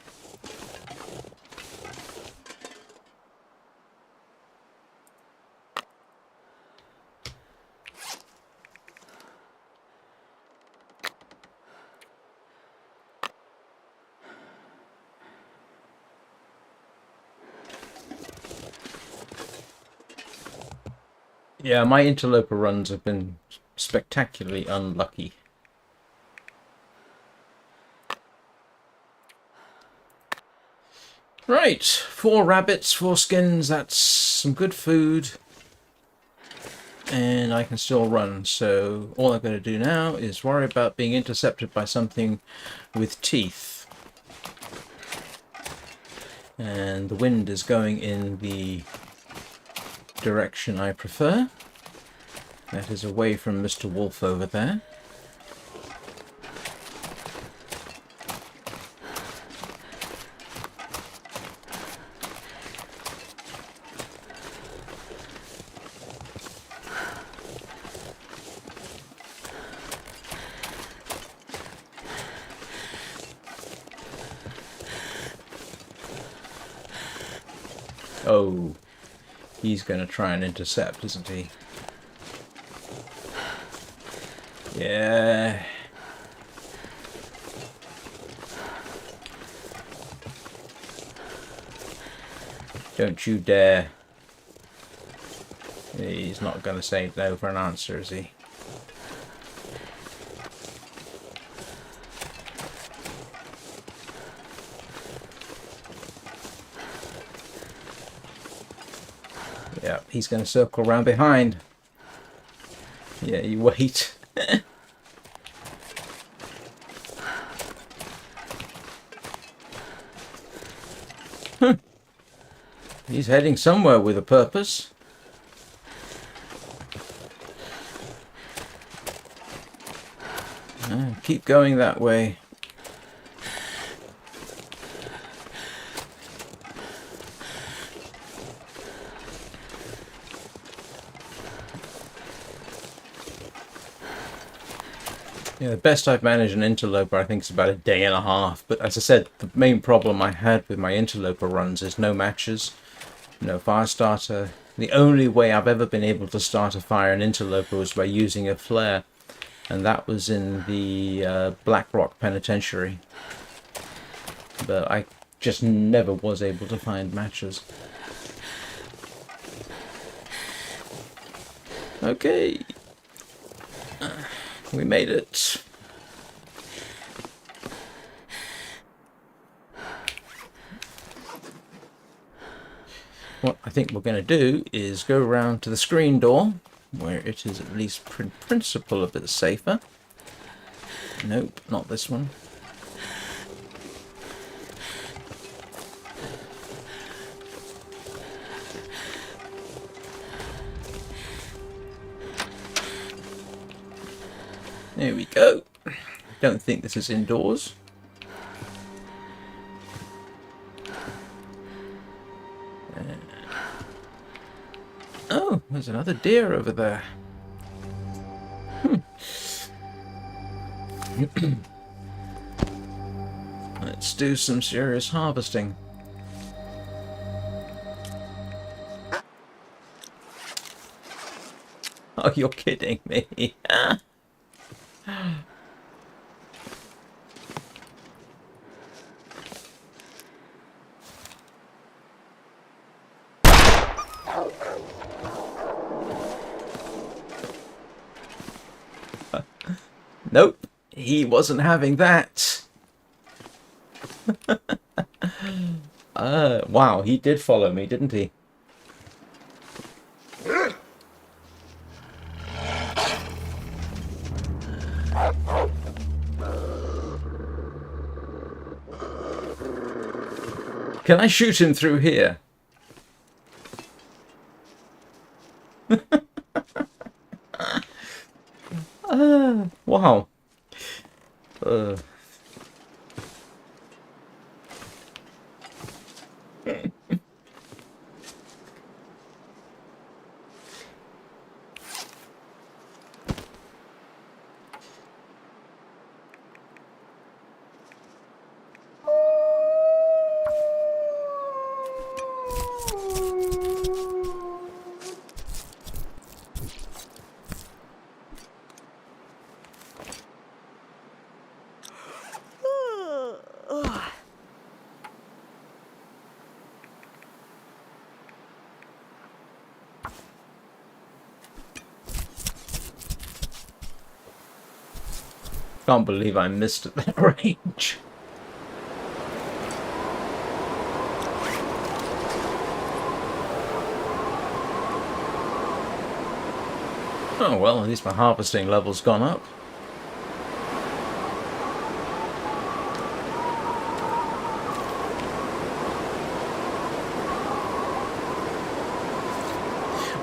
Yeah, my interloper runs have been spectacularly unlucky. Right, 4 rabbits, 4 skins, that's some good food. And I can still run, so all I'm going to do now is worry about being intercepted by something with teeth. And the wind is going in the direction I prefer. That is away from Mr. Wolf over there. Oh, he's going to try and intercept, isn't he? Yeah. Don't you dare. He's not going to say no for an answer, is he? Yeah, he's going to circle around behind. Yeah, you wait. He's heading somewhere with a purpose. Keep going that way. Yeah, the best I've managed an interloper, I think, is about a day and a half. But as I said, the main problem I had with my interloper runs is no matches, no fire starter. The only way I've ever been able to start a fire in interloper was by using a flare, and that was in the Black Rock Penitentiary. But I just never was able to find matches. Okay. We made it. What I think we're going to do is go around to the screen door, where it is at least in principle a bit safer. Nope, not this one. There we go. Don't think this is indoors. Oh, there's another deer over there. Let's do some serious harvesting. Oh, you're kidding me. Nope, he wasn't having that. Wow, he did follow me, didn't he? Can I shoot him through here? Wow. Can't believe I missed at that range. Oh well, at least my harvesting level's gone up.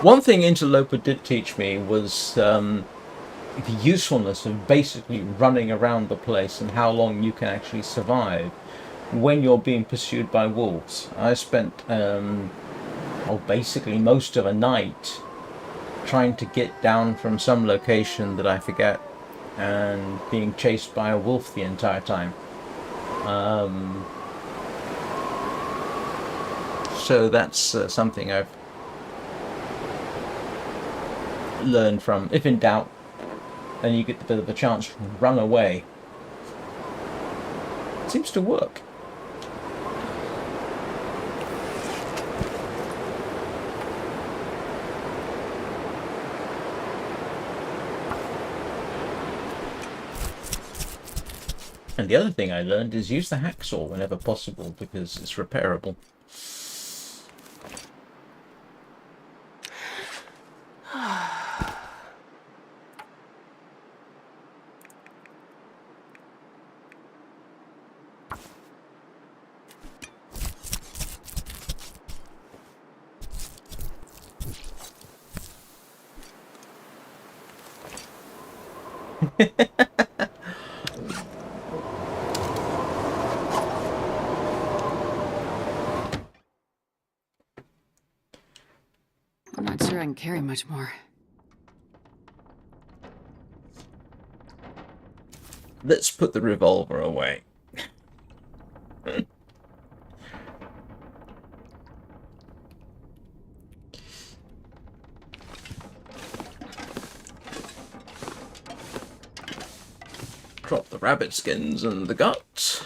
One thing Interloper did teach me was the usefulness of basically running around the place and how long you can actually survive when you're being pursued by wolves. I spent basically most of a night trying to get down from some location that I forget and being chased by a wolf the entire time. So that's something I've learned from. If in doubt, and you get a bit of a chance to run away. It seems to work. And the other thing I learned is use the hacksaw whenever possible because it's repairable. I'm not sure I can carry much more. Let's put the revolver away. Drop the rabbit skins and the guts.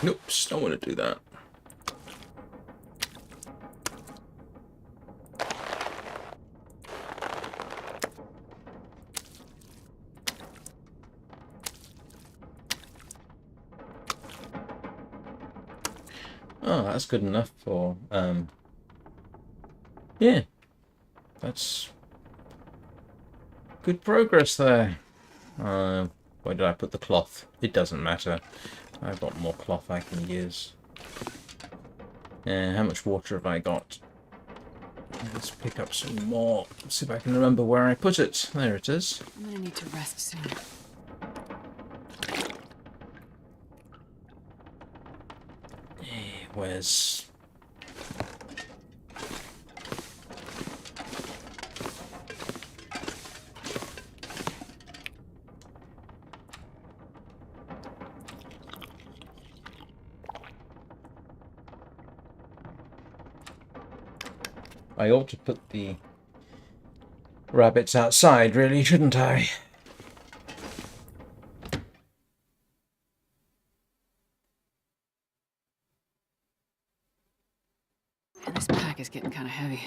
Nope, don't want to do that. Oh, that's good enough for, yeah, that's good progress there. Where did I put the cloth? It doesn't matter. I've got more cloth I can use. How much water have I got? Let's pick up some more. See if I can remember where I put it. There it is. I'm gonna need to rest soon. Where's... I ought to put the rabbits outside, really, shouldn't I? And this pack is getting kind of heavy.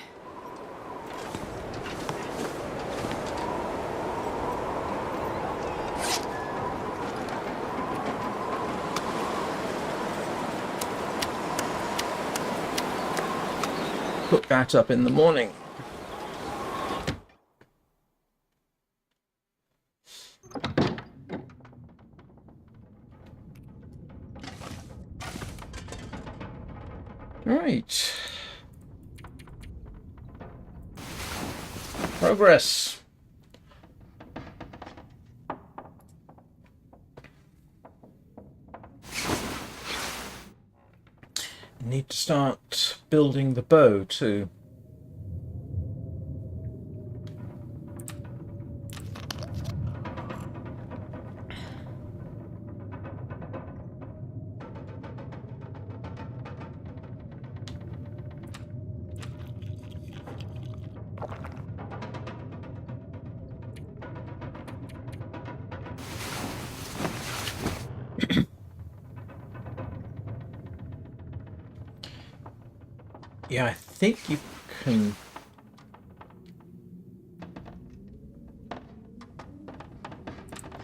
Put that up in the morning. Right. Progress. Need to start building the bow too. Yeah, I think you can...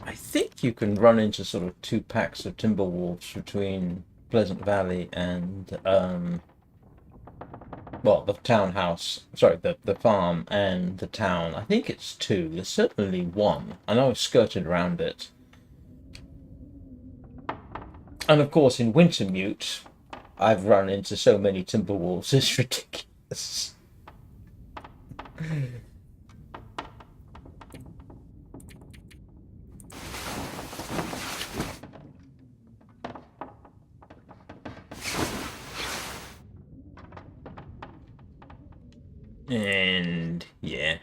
I think you can run into sort of 2 packs of timber wolves between Pleasant Valley and, well, the townhouse, sorry, the farm and the town. I think it's 2. There's certainly 1. I know I've skirted around it. And of course, in Wintermute, I've run into so many timber wolves, it's ridiculous. And yeah.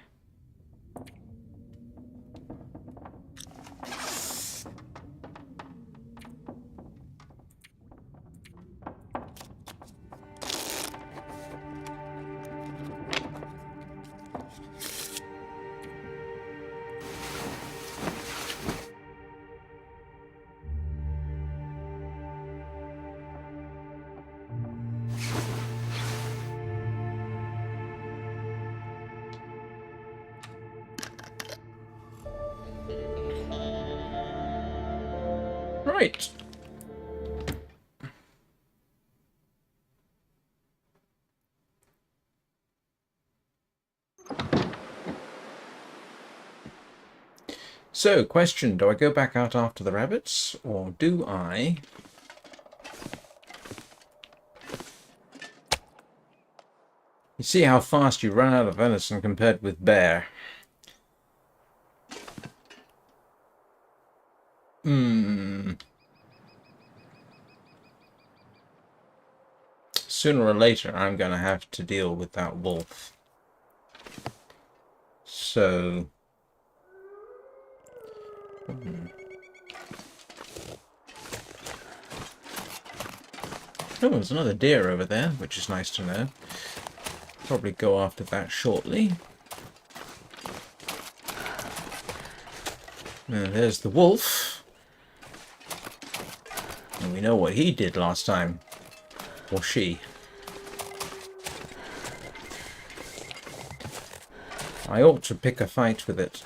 Right. So, question, do I go back out after the rabbits, or do I You see how fast you run out of venison compared with bear. Sooner or later, I'm going to have to deal with that wolf. So... Oh, there's another deer over there, which is nice to know. Probably go after that shortly. And there's the wolf. And we know what he did last time. Or she. I ought to pick a fight with it.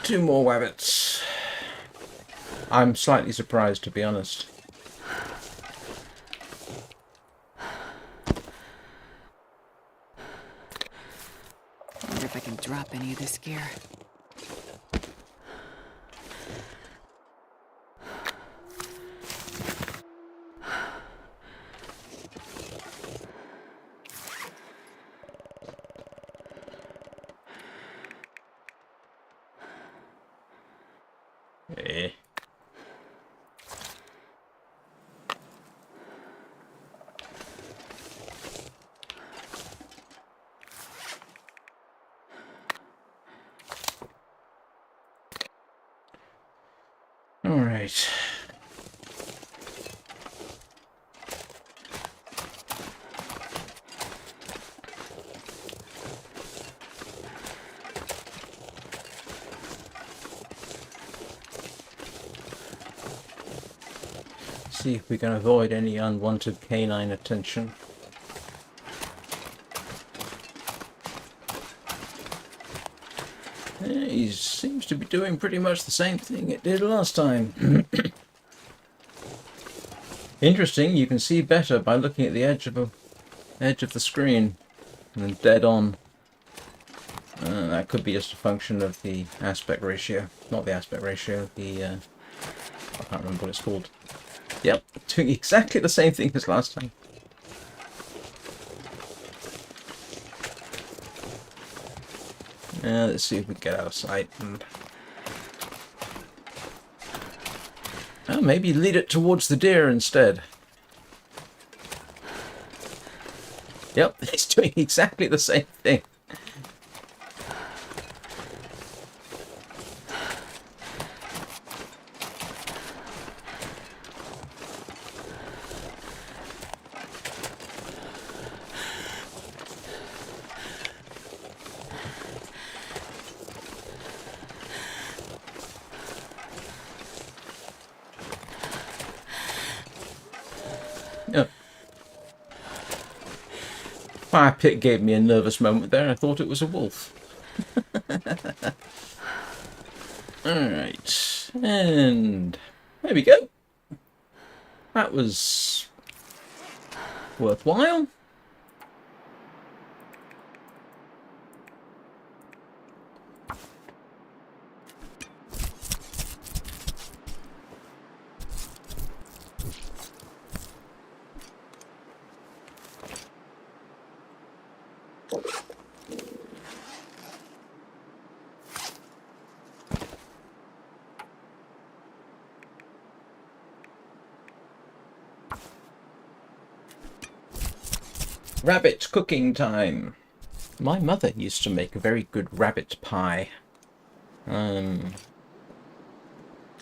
Two more wabbits. I'm slightly surprised, to be honest. I wonder if I can drop any of this gear. Eh. All right. See if we can avoid any unwanted canine attention. Yeah, he seems to be doing pretty much the same thing it did last time. Interesting, you can see better by looking at the edge of the screen and dead on. That could be just a function of the aspect ratio. Not the aspect ratio, the I can't remember what it's called. Yep, doing exactly the same thing as last time. Let's see if we can get out of sight and... Oh, maybe lead it towards the deer instead. Yep, it's doing exactly the same thing. Fire pit gave me a nervous moment there. I thought it was a wolf. Alright. And there we go. That was worthwhile. Rabbit cooking time. My mother used to make a very good rabbit pie. It's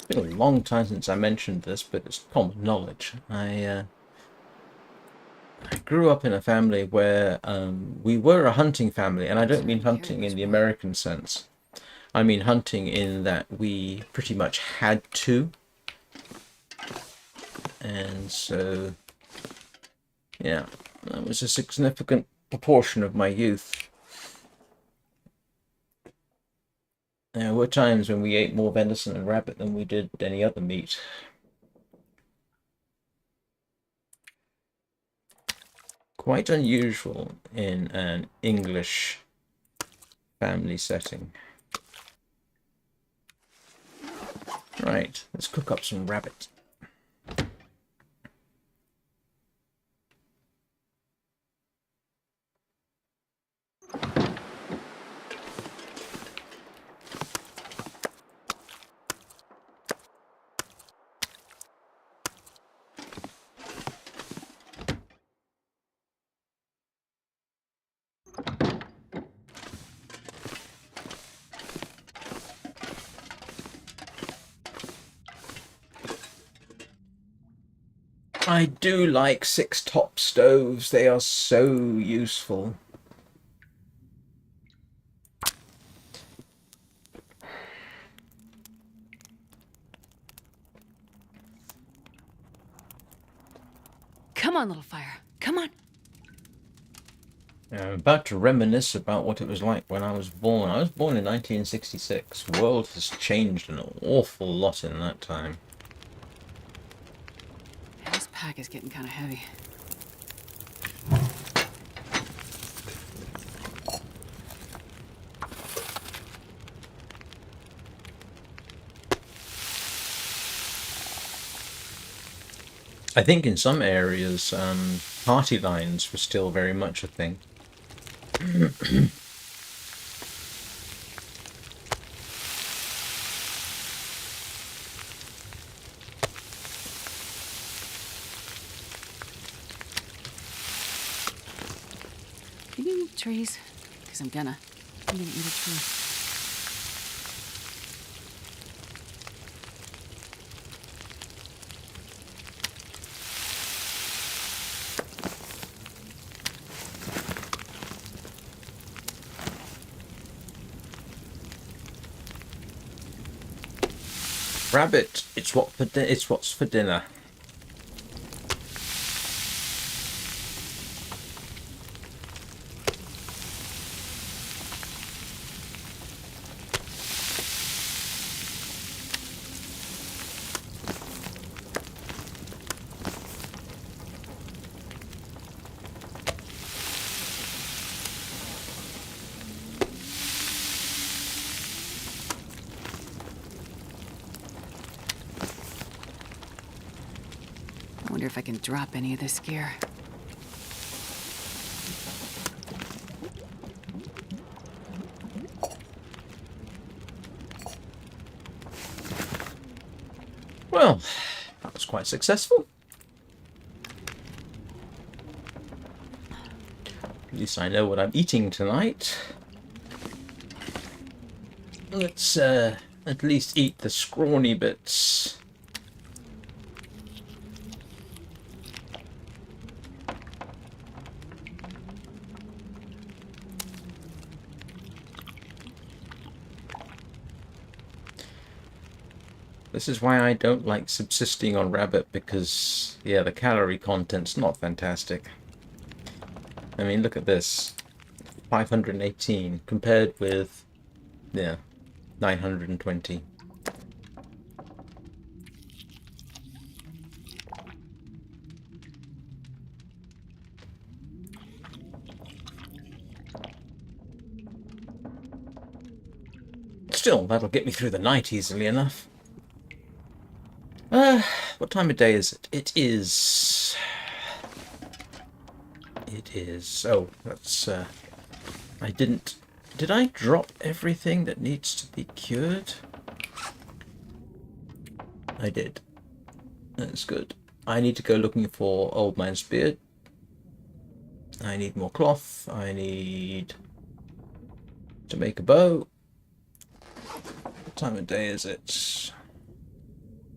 been a long time since I mentioned this, but it's common knowledge. I grew up in a family where we were a hunting family, and I don't mean hunting in the American sense. I mean hunting in that we pretty much had to. And so, yeah, that was a significant proportion of my youth. There were times when we ate more venison and rabbit than we did any other meat. Quite unusual in an English family setting. Right, let's cook up some rabbit. I do like 6-top stoves. They are so useful. Come on, little fire. Come on. I'm about to reminisce about what it was like when I was born. I was born in 1966. The world has changed an awful lot in that time. Yeah, this pack is getting kind of heavy. I think in some areas, party lines were still very much a thing. Can you eat trees? Because I'm gonna eat a tree. Rabbit, it's what's for dinner. I wonder if I can drop any of this gear. Well, that was quite successful. At least I know what I'm eating tonight. Let's at least eat the scrawny bits. This is why I don't like subsisting on rabbit, because, yeah, the calorie content's not fantastic. I mean, look at this. 518 compared with, yeah, 920. Still, that'll get me through the night easily enough. What time of day is it? It is... Oh, that's, I didn't... Did I drop everything that needs to be cured? I did. That's good. I need to go looking for Old Man's Beard. I need more cloth. I need to make a bow. What time of day is it?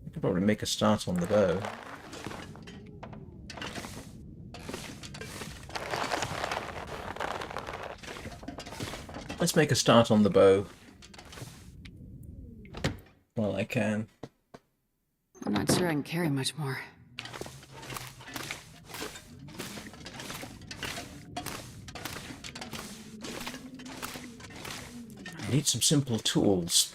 I could probably make a start on the bow. Let's make a start on the bow. while I can. I'm not sure I can carry much more. I need some simple tools.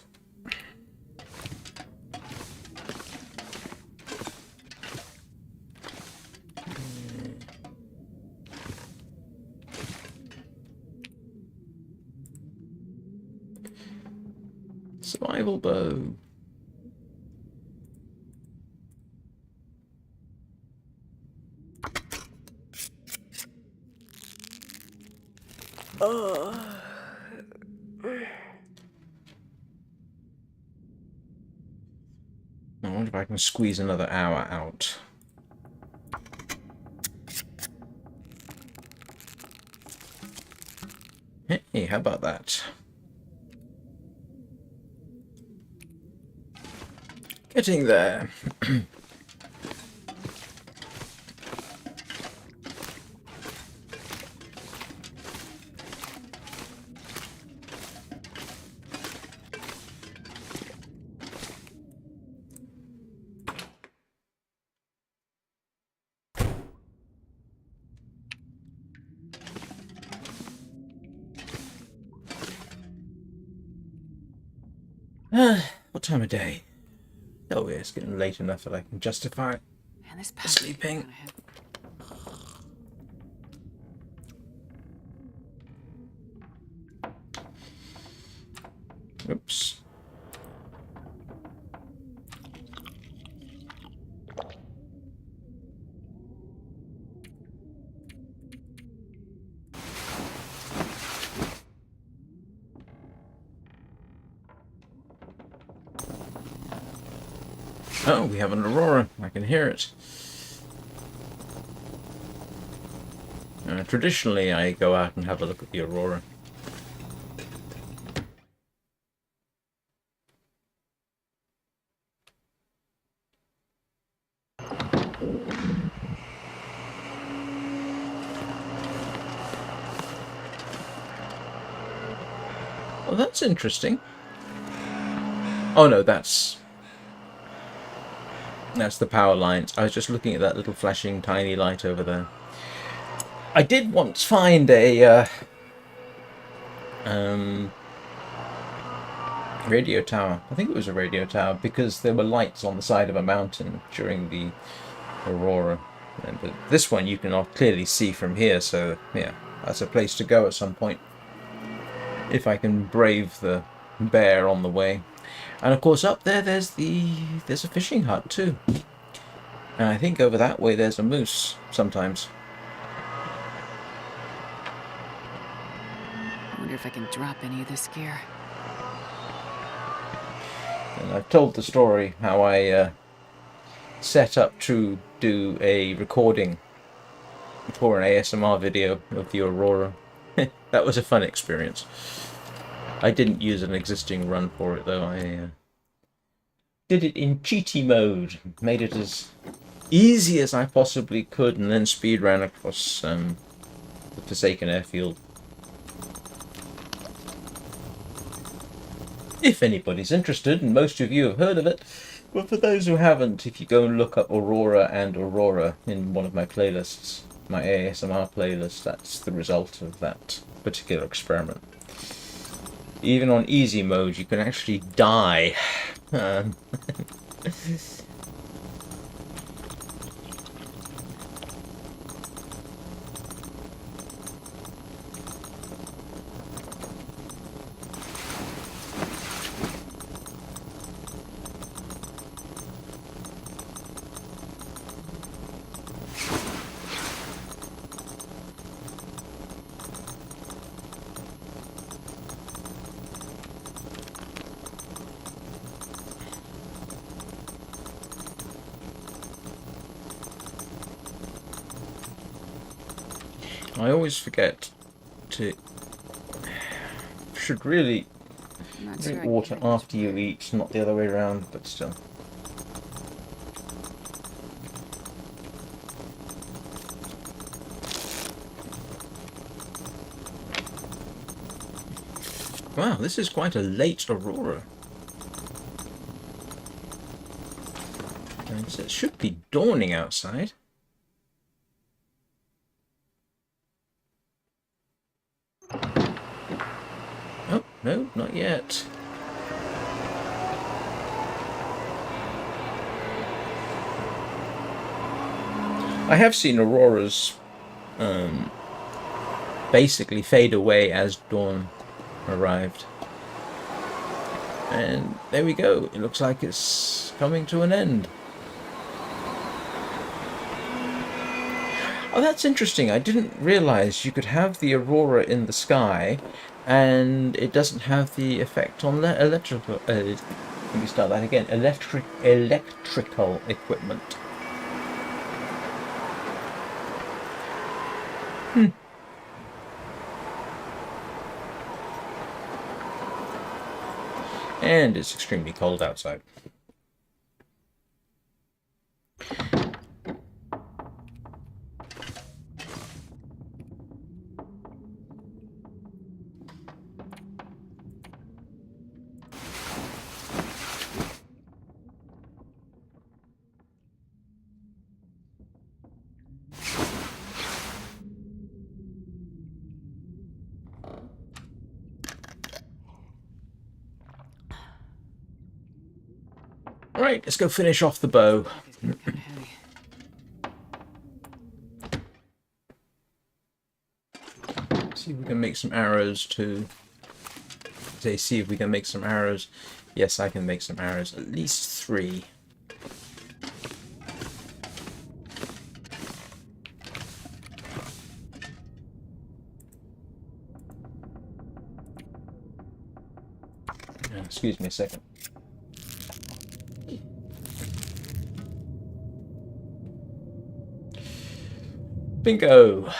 Survival bow. I wonder if I can squeeze another hour out. Hey, how about that? Getting there. What time of day? Oh, yeah, it's getting late enough that I can justify Man, this path sleeping. kinda heavy. Oops. Oh, we have an aurora. I can hear it. Traditionally, I go out and have a look at the aurora. Well, that's interesting. Oh no, that's the power lines. I was just looking at that little flashing tiny light over there. I did once find a radio tower. I think it was a radio tower because there were lights on the side of a mountain during the aurora. But this one you can clearly see from here, so yeah, that's a place to go at some point. If I can brave the bear on the way. And of course up there there's a fishing hut too. And I think over that way there's a moose sometimes. I wonder if I can drop any of this gear. And I've told the story how I set up to do a recording for an ASMR video of the aurora. That was a fun experience. I didn't use an existing run for it though. I did it in cheaty mode, made it as easy as I possibly could, and then speed ran across the Forsaken Airfield. If anybody's interested, and most of you have heard of it, but for those who haven't, if you go and look up Aurora and Aurora in one of my playlists, my ASMR playlist, that's the result of that particular experiment. Even on easy mode, you can actually die. I always forget to... Should really I'm not drink sure I can water carry much after you eat, not the other way around, but still. Wow, this is quite a late aurora. And it should be dawning outside. Oh, no, not yet. I have seen auroras basically fade away as dawn arrived. And there we go. It looks like it's coming to an end. Oh, that's interesting. I didn't realize you could have the aurora in the sky and it doesn't have the effect on the electrical... let me start that again. Electrical equipment. And it's extremely cold outside. Right, let's go finish off the bow. See if we can make some arrows too. See if we can make some arrows. Yes, I can make some arrows. At least 3. Excuse me a second. Bingo!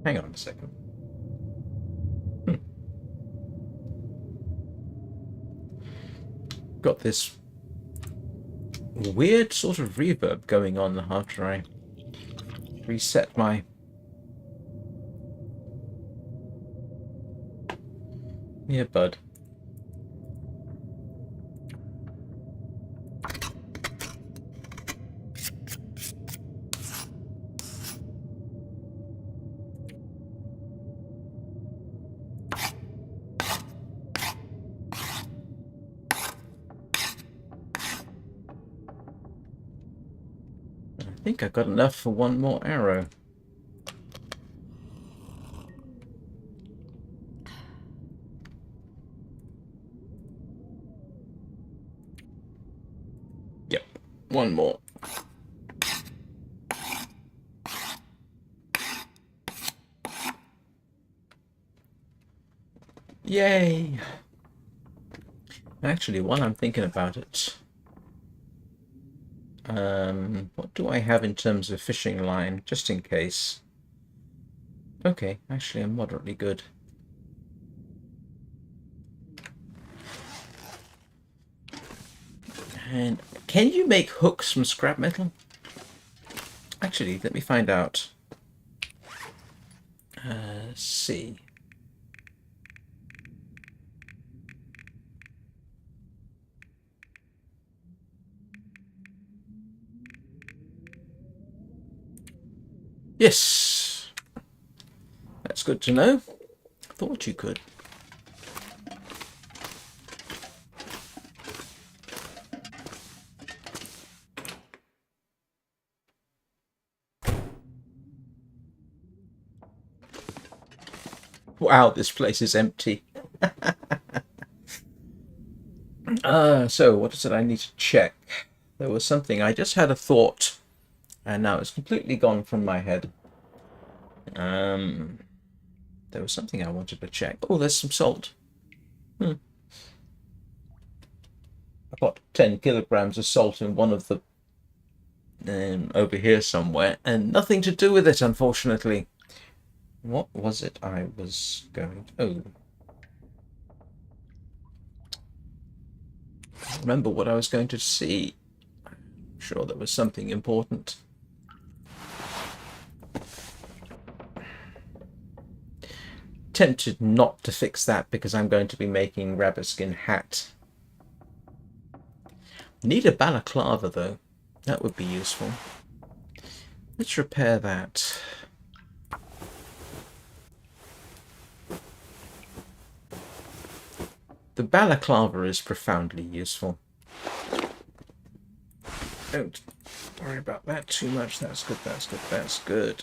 Hang on a second. Got this weird sort of reverb going on after I reset my... Yeah, bud. I think I've got enough for one more arrow. Yep, one more. Yay! Actually, while I'm thinking about it, what do I have in terms of fishing line, just in case? Okay, actually I'm moderately good. And can you make hooks from scrap metal? Actually, let me find out. Let's see. Yes! That's good to know. Thought you could. Wow, this place is empty. So what is it I need to check? There was something, I just had a thought, and now it's completely gone from my head. There was something I wanted to check. Oh, there's some salt. I've got 10 kilograms of salt in one of the over here somewhere, and nothing to do with it, unfortunately. What was it I was going to... Oh. remember what I was going to see. I'm sure there was something important. Tempted not to fix that because I'm going to be making rabbit skin hat. Need a balaclava though. That would be useful. Let's repair that. The balaclava is profoundly useful. Don't worry about that too much. That's good, that's good, that's good.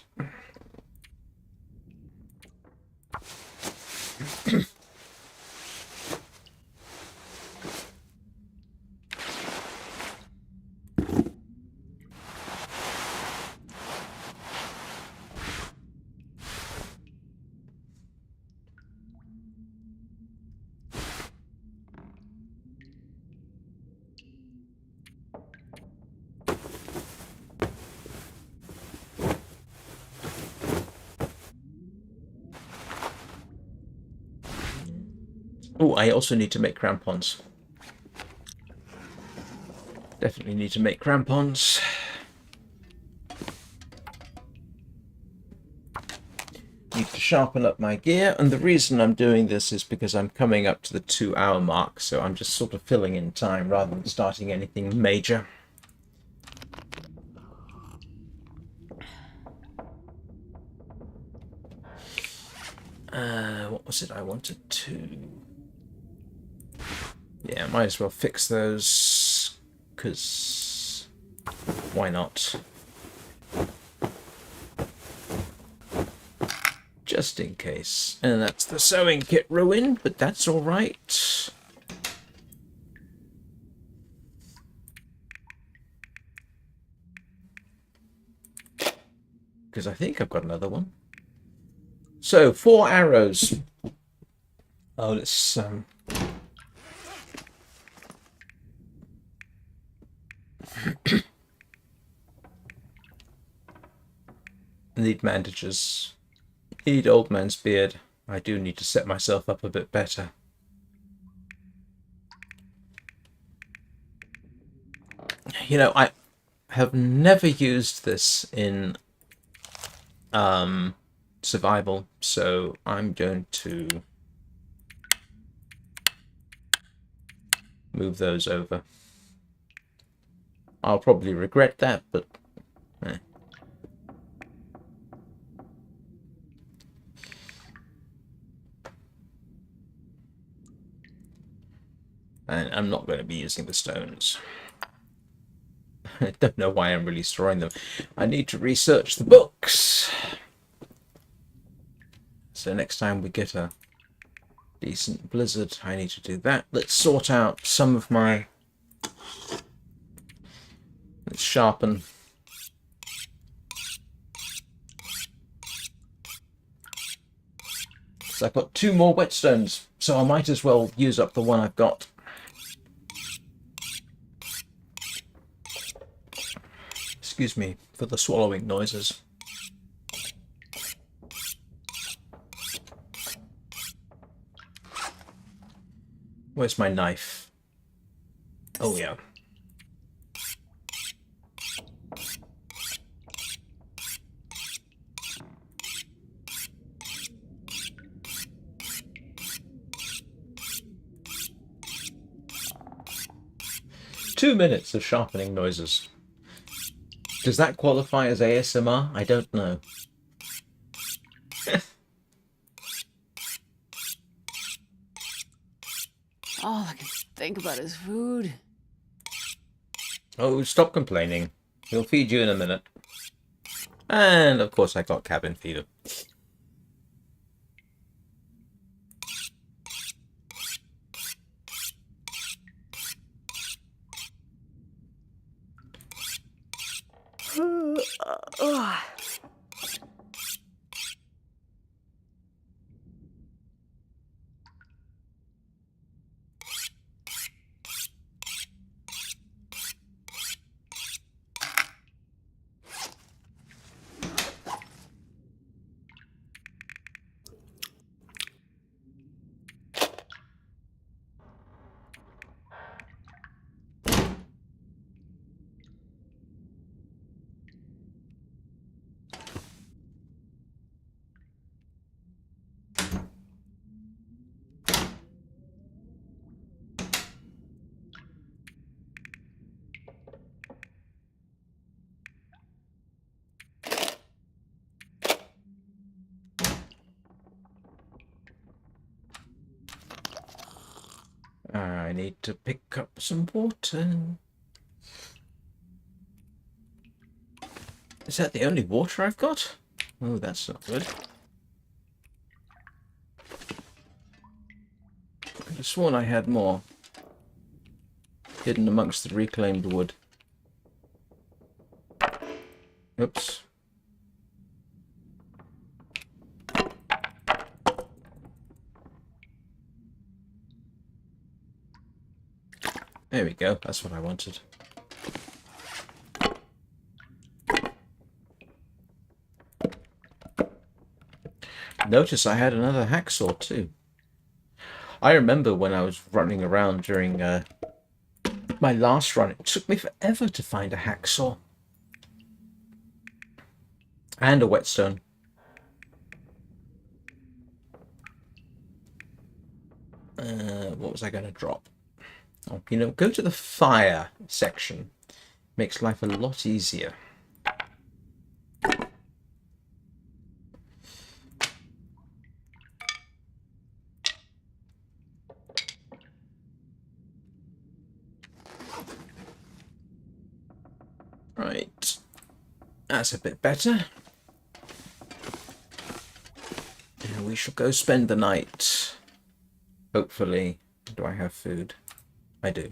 Oh, I also need to make crampons. Definitely need to make crampons. Need to sharpen up my gear, and the reason I'm doing this is because I'm coming up to the 2-hour mark, so I'm just sort of filling in time rather than starting anything major. What was it I wanted to... Yeah, might as well fix those, because why not? Just in case. And that's the sewing kit ruined, but that's all right. Because I think I've got another one. So, 4 arrows. Oh, let's... need bandages. Need old man's beard. I do need to set myself up a bit better. You know, I have never used this in survival, so I'm going to move those over. I'll probably regret that, but and I'm not going to be using the stones. I don't know why I'm really storing them. I need to research the books. So next time we get a decent blizzard, I need to do that. Let's sort out some of my... Let's sharpen. So I've got 2 more whetstones, so I might as well use up the one I've got. Excuse me for the swallowing noises. Where's my knife? Oh, yeah. Two minutes of sharpening noises. Does that qualify as ASMR? I don't know. All I can think about is food. Oh, stop complaining. We'll feed you in a minute. And, of course, I got cabin fever. I need to pick up some water. Is that the only water I've got? Oh, that's not good. I could have sworn I had more hidden amongst the reclaimed wood. Oops. There we go. That's what I wanted. Notice I had another hacksaw too. I remember when I was running around during my last run, it took me forever to find a hacksaw. And a whetstone. What was I going to drop? Oh, you know, go to the fire section. Makes life a lot easier. Right. That's a bit better. And we shall go spend the night. Hopefully. Do I have food? I do.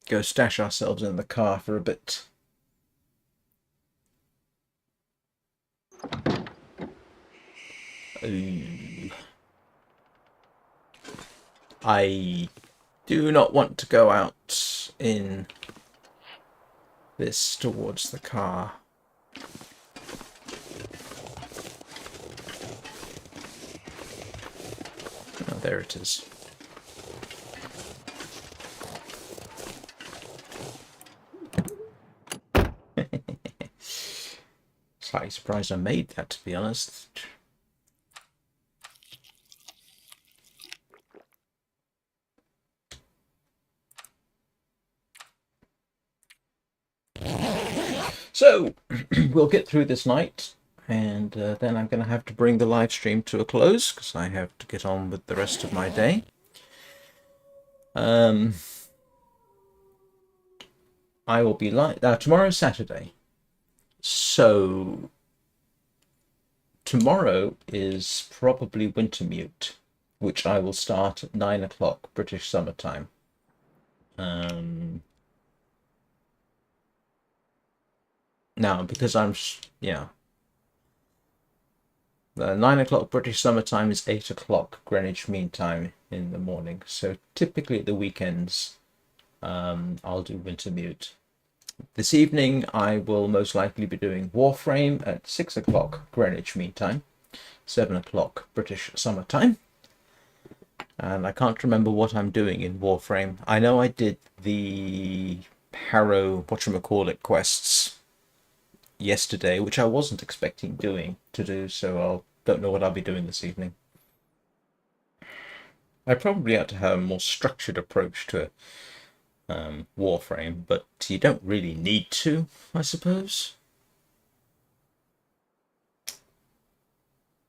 Go stash ourselves in the car for a bit. I do not want to go out in this towards the car. Oh, there it is. Slightly surprised I made that, to be honest. So, we'll get through this night, and then I'm going to have to bring the live stream to a close, because I have to get on with the rest of my day. I will be live... tomorrow's Saturday. So, tomorrow is probably Wintermute, which I will start at 9 o'clock British Summer Time. Now, because I'm, 9 o'clock British Summer Time is 8 o'clock Greenwich Mean Time in the morning. So typically at the weekends, I'll do Wintermute. This evening, I will most likely be doing Warframe at 6 o'clock Greenwich Mean Time, 7 o'clock British Summer Time. And I can't remember what I'm doing in Warframe. I know I did the Harrow, whatchamacallit, quests yesterday, which I wasn't expecting to do, so I don't know what I'll be doing this evening. I probably ought to have a more structured approach to Warframe, but you don't really need to, I suppose.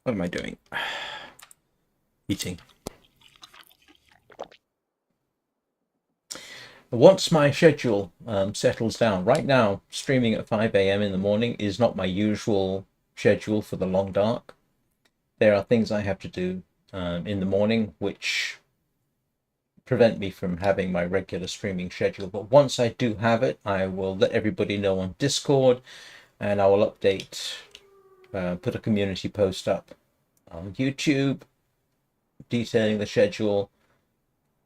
What am I doing? Eating. Once my schedule settles down, right now streaming at 5 a.m. in the morning is not my usual schedule for the long dark. There are things I have to do in the morning which prevent me from having my regular streaming schedule. But once I do have it, I will let everybody know on Discord, and I will update, put a community post up on YouTube detailing the schedule.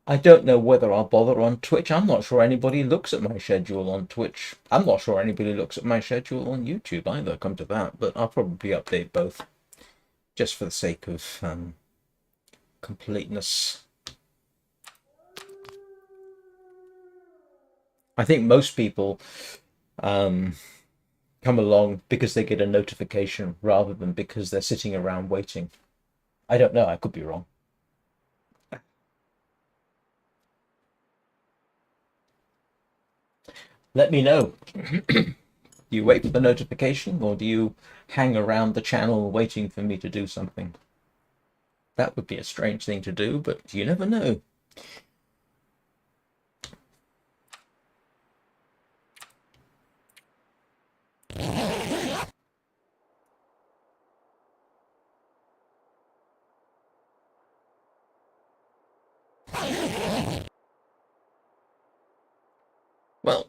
I don't know whether I'll bother on Twitch. I'm not sure anybody looks at my schedule on Twitch. I'm not sure anybody looks at my schedule on YouTube either, come to that. But I'll probably update both, just for the sake of completeness. I think most people come along because they get a notification rather than because they're sitting around waiting. I don't know. I could be wrong. Let me know. Do you wait for the notification, or do you hang around the channel waiting for me to do something? That would be a strange thing to do, but you never know. Well,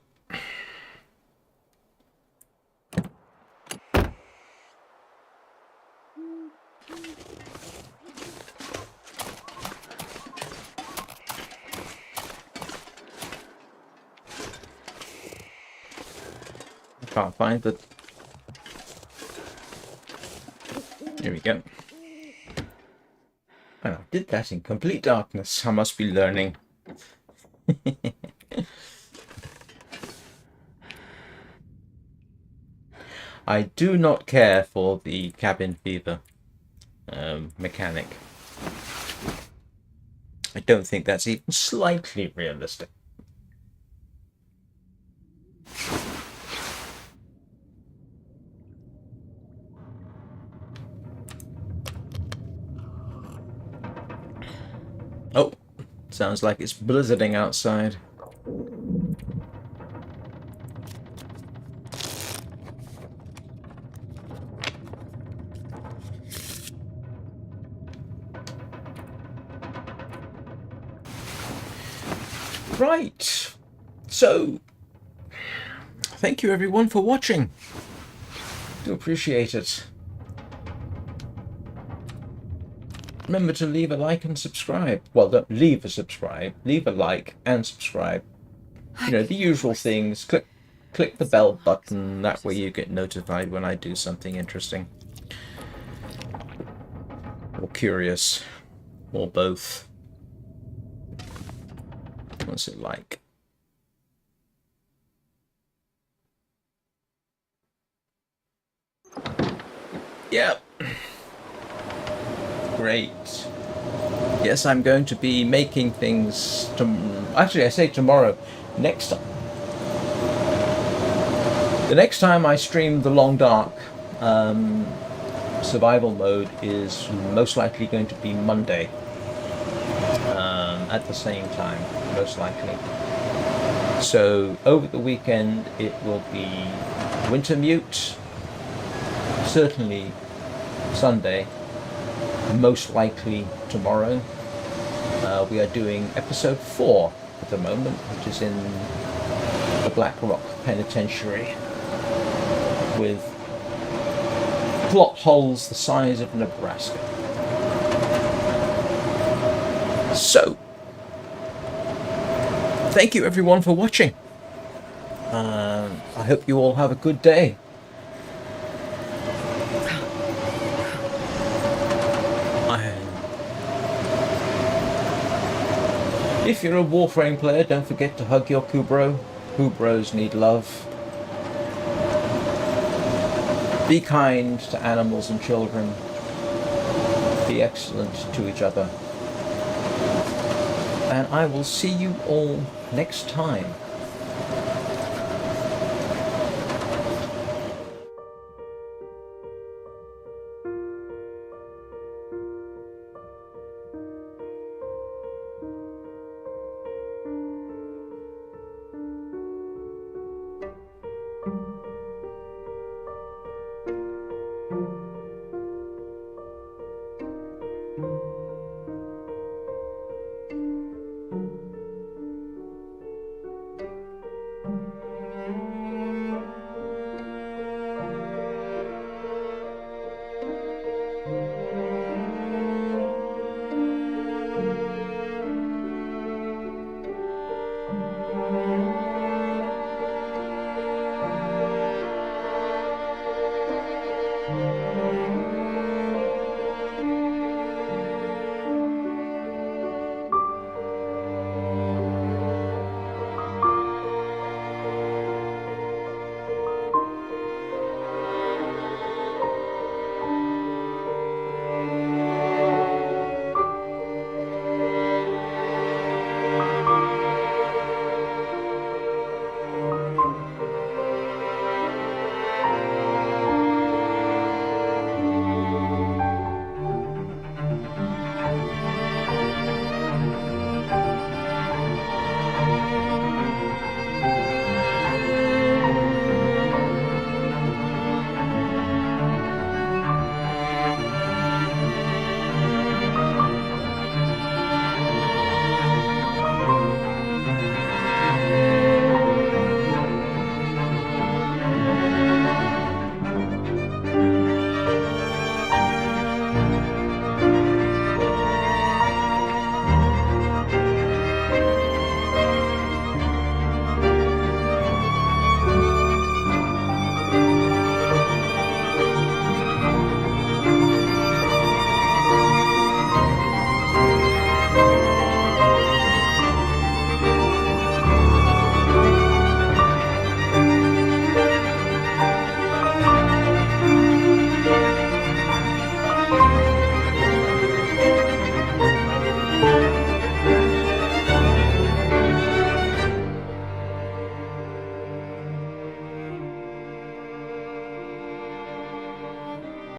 I can't find the... Here we go. And I did that in complete darkness. I must be learning. I do not care for the cabin fever mechanic. I don't think that's even slightly realistic. Oh, sounds like it's blizzarding outside. Right, so thank you everyone for watching. Do appreciate it. Remember to leave a like and subscribe. Well, don't leave a subscribe. Leave a like and subscribe. You know, the usual things. Click the bell button. That way you get notified when I do something interesting. Or curious. Or both. What's it like? Yep. Great. Yes, I'm going to be making things actually I say tomorrow. Next time. The next time I stream the Long Dark survival mode is most likely going to be Monday. At the same time, most likely. So over the weekend it will be Wintermute, certainly Sunday, most likely tomorrow. We are doing episode 4 at the moment, which is in the Black Rock Penitentiary, with plot holes the size of Nebraska. So, thank you everyone for watching. I hope you all have a good day. If you're a Warframe player, don't forget to hug your Kubro. Kubros need love. Be kind to animals and children. Be excellent to each other. And I will see you all next time.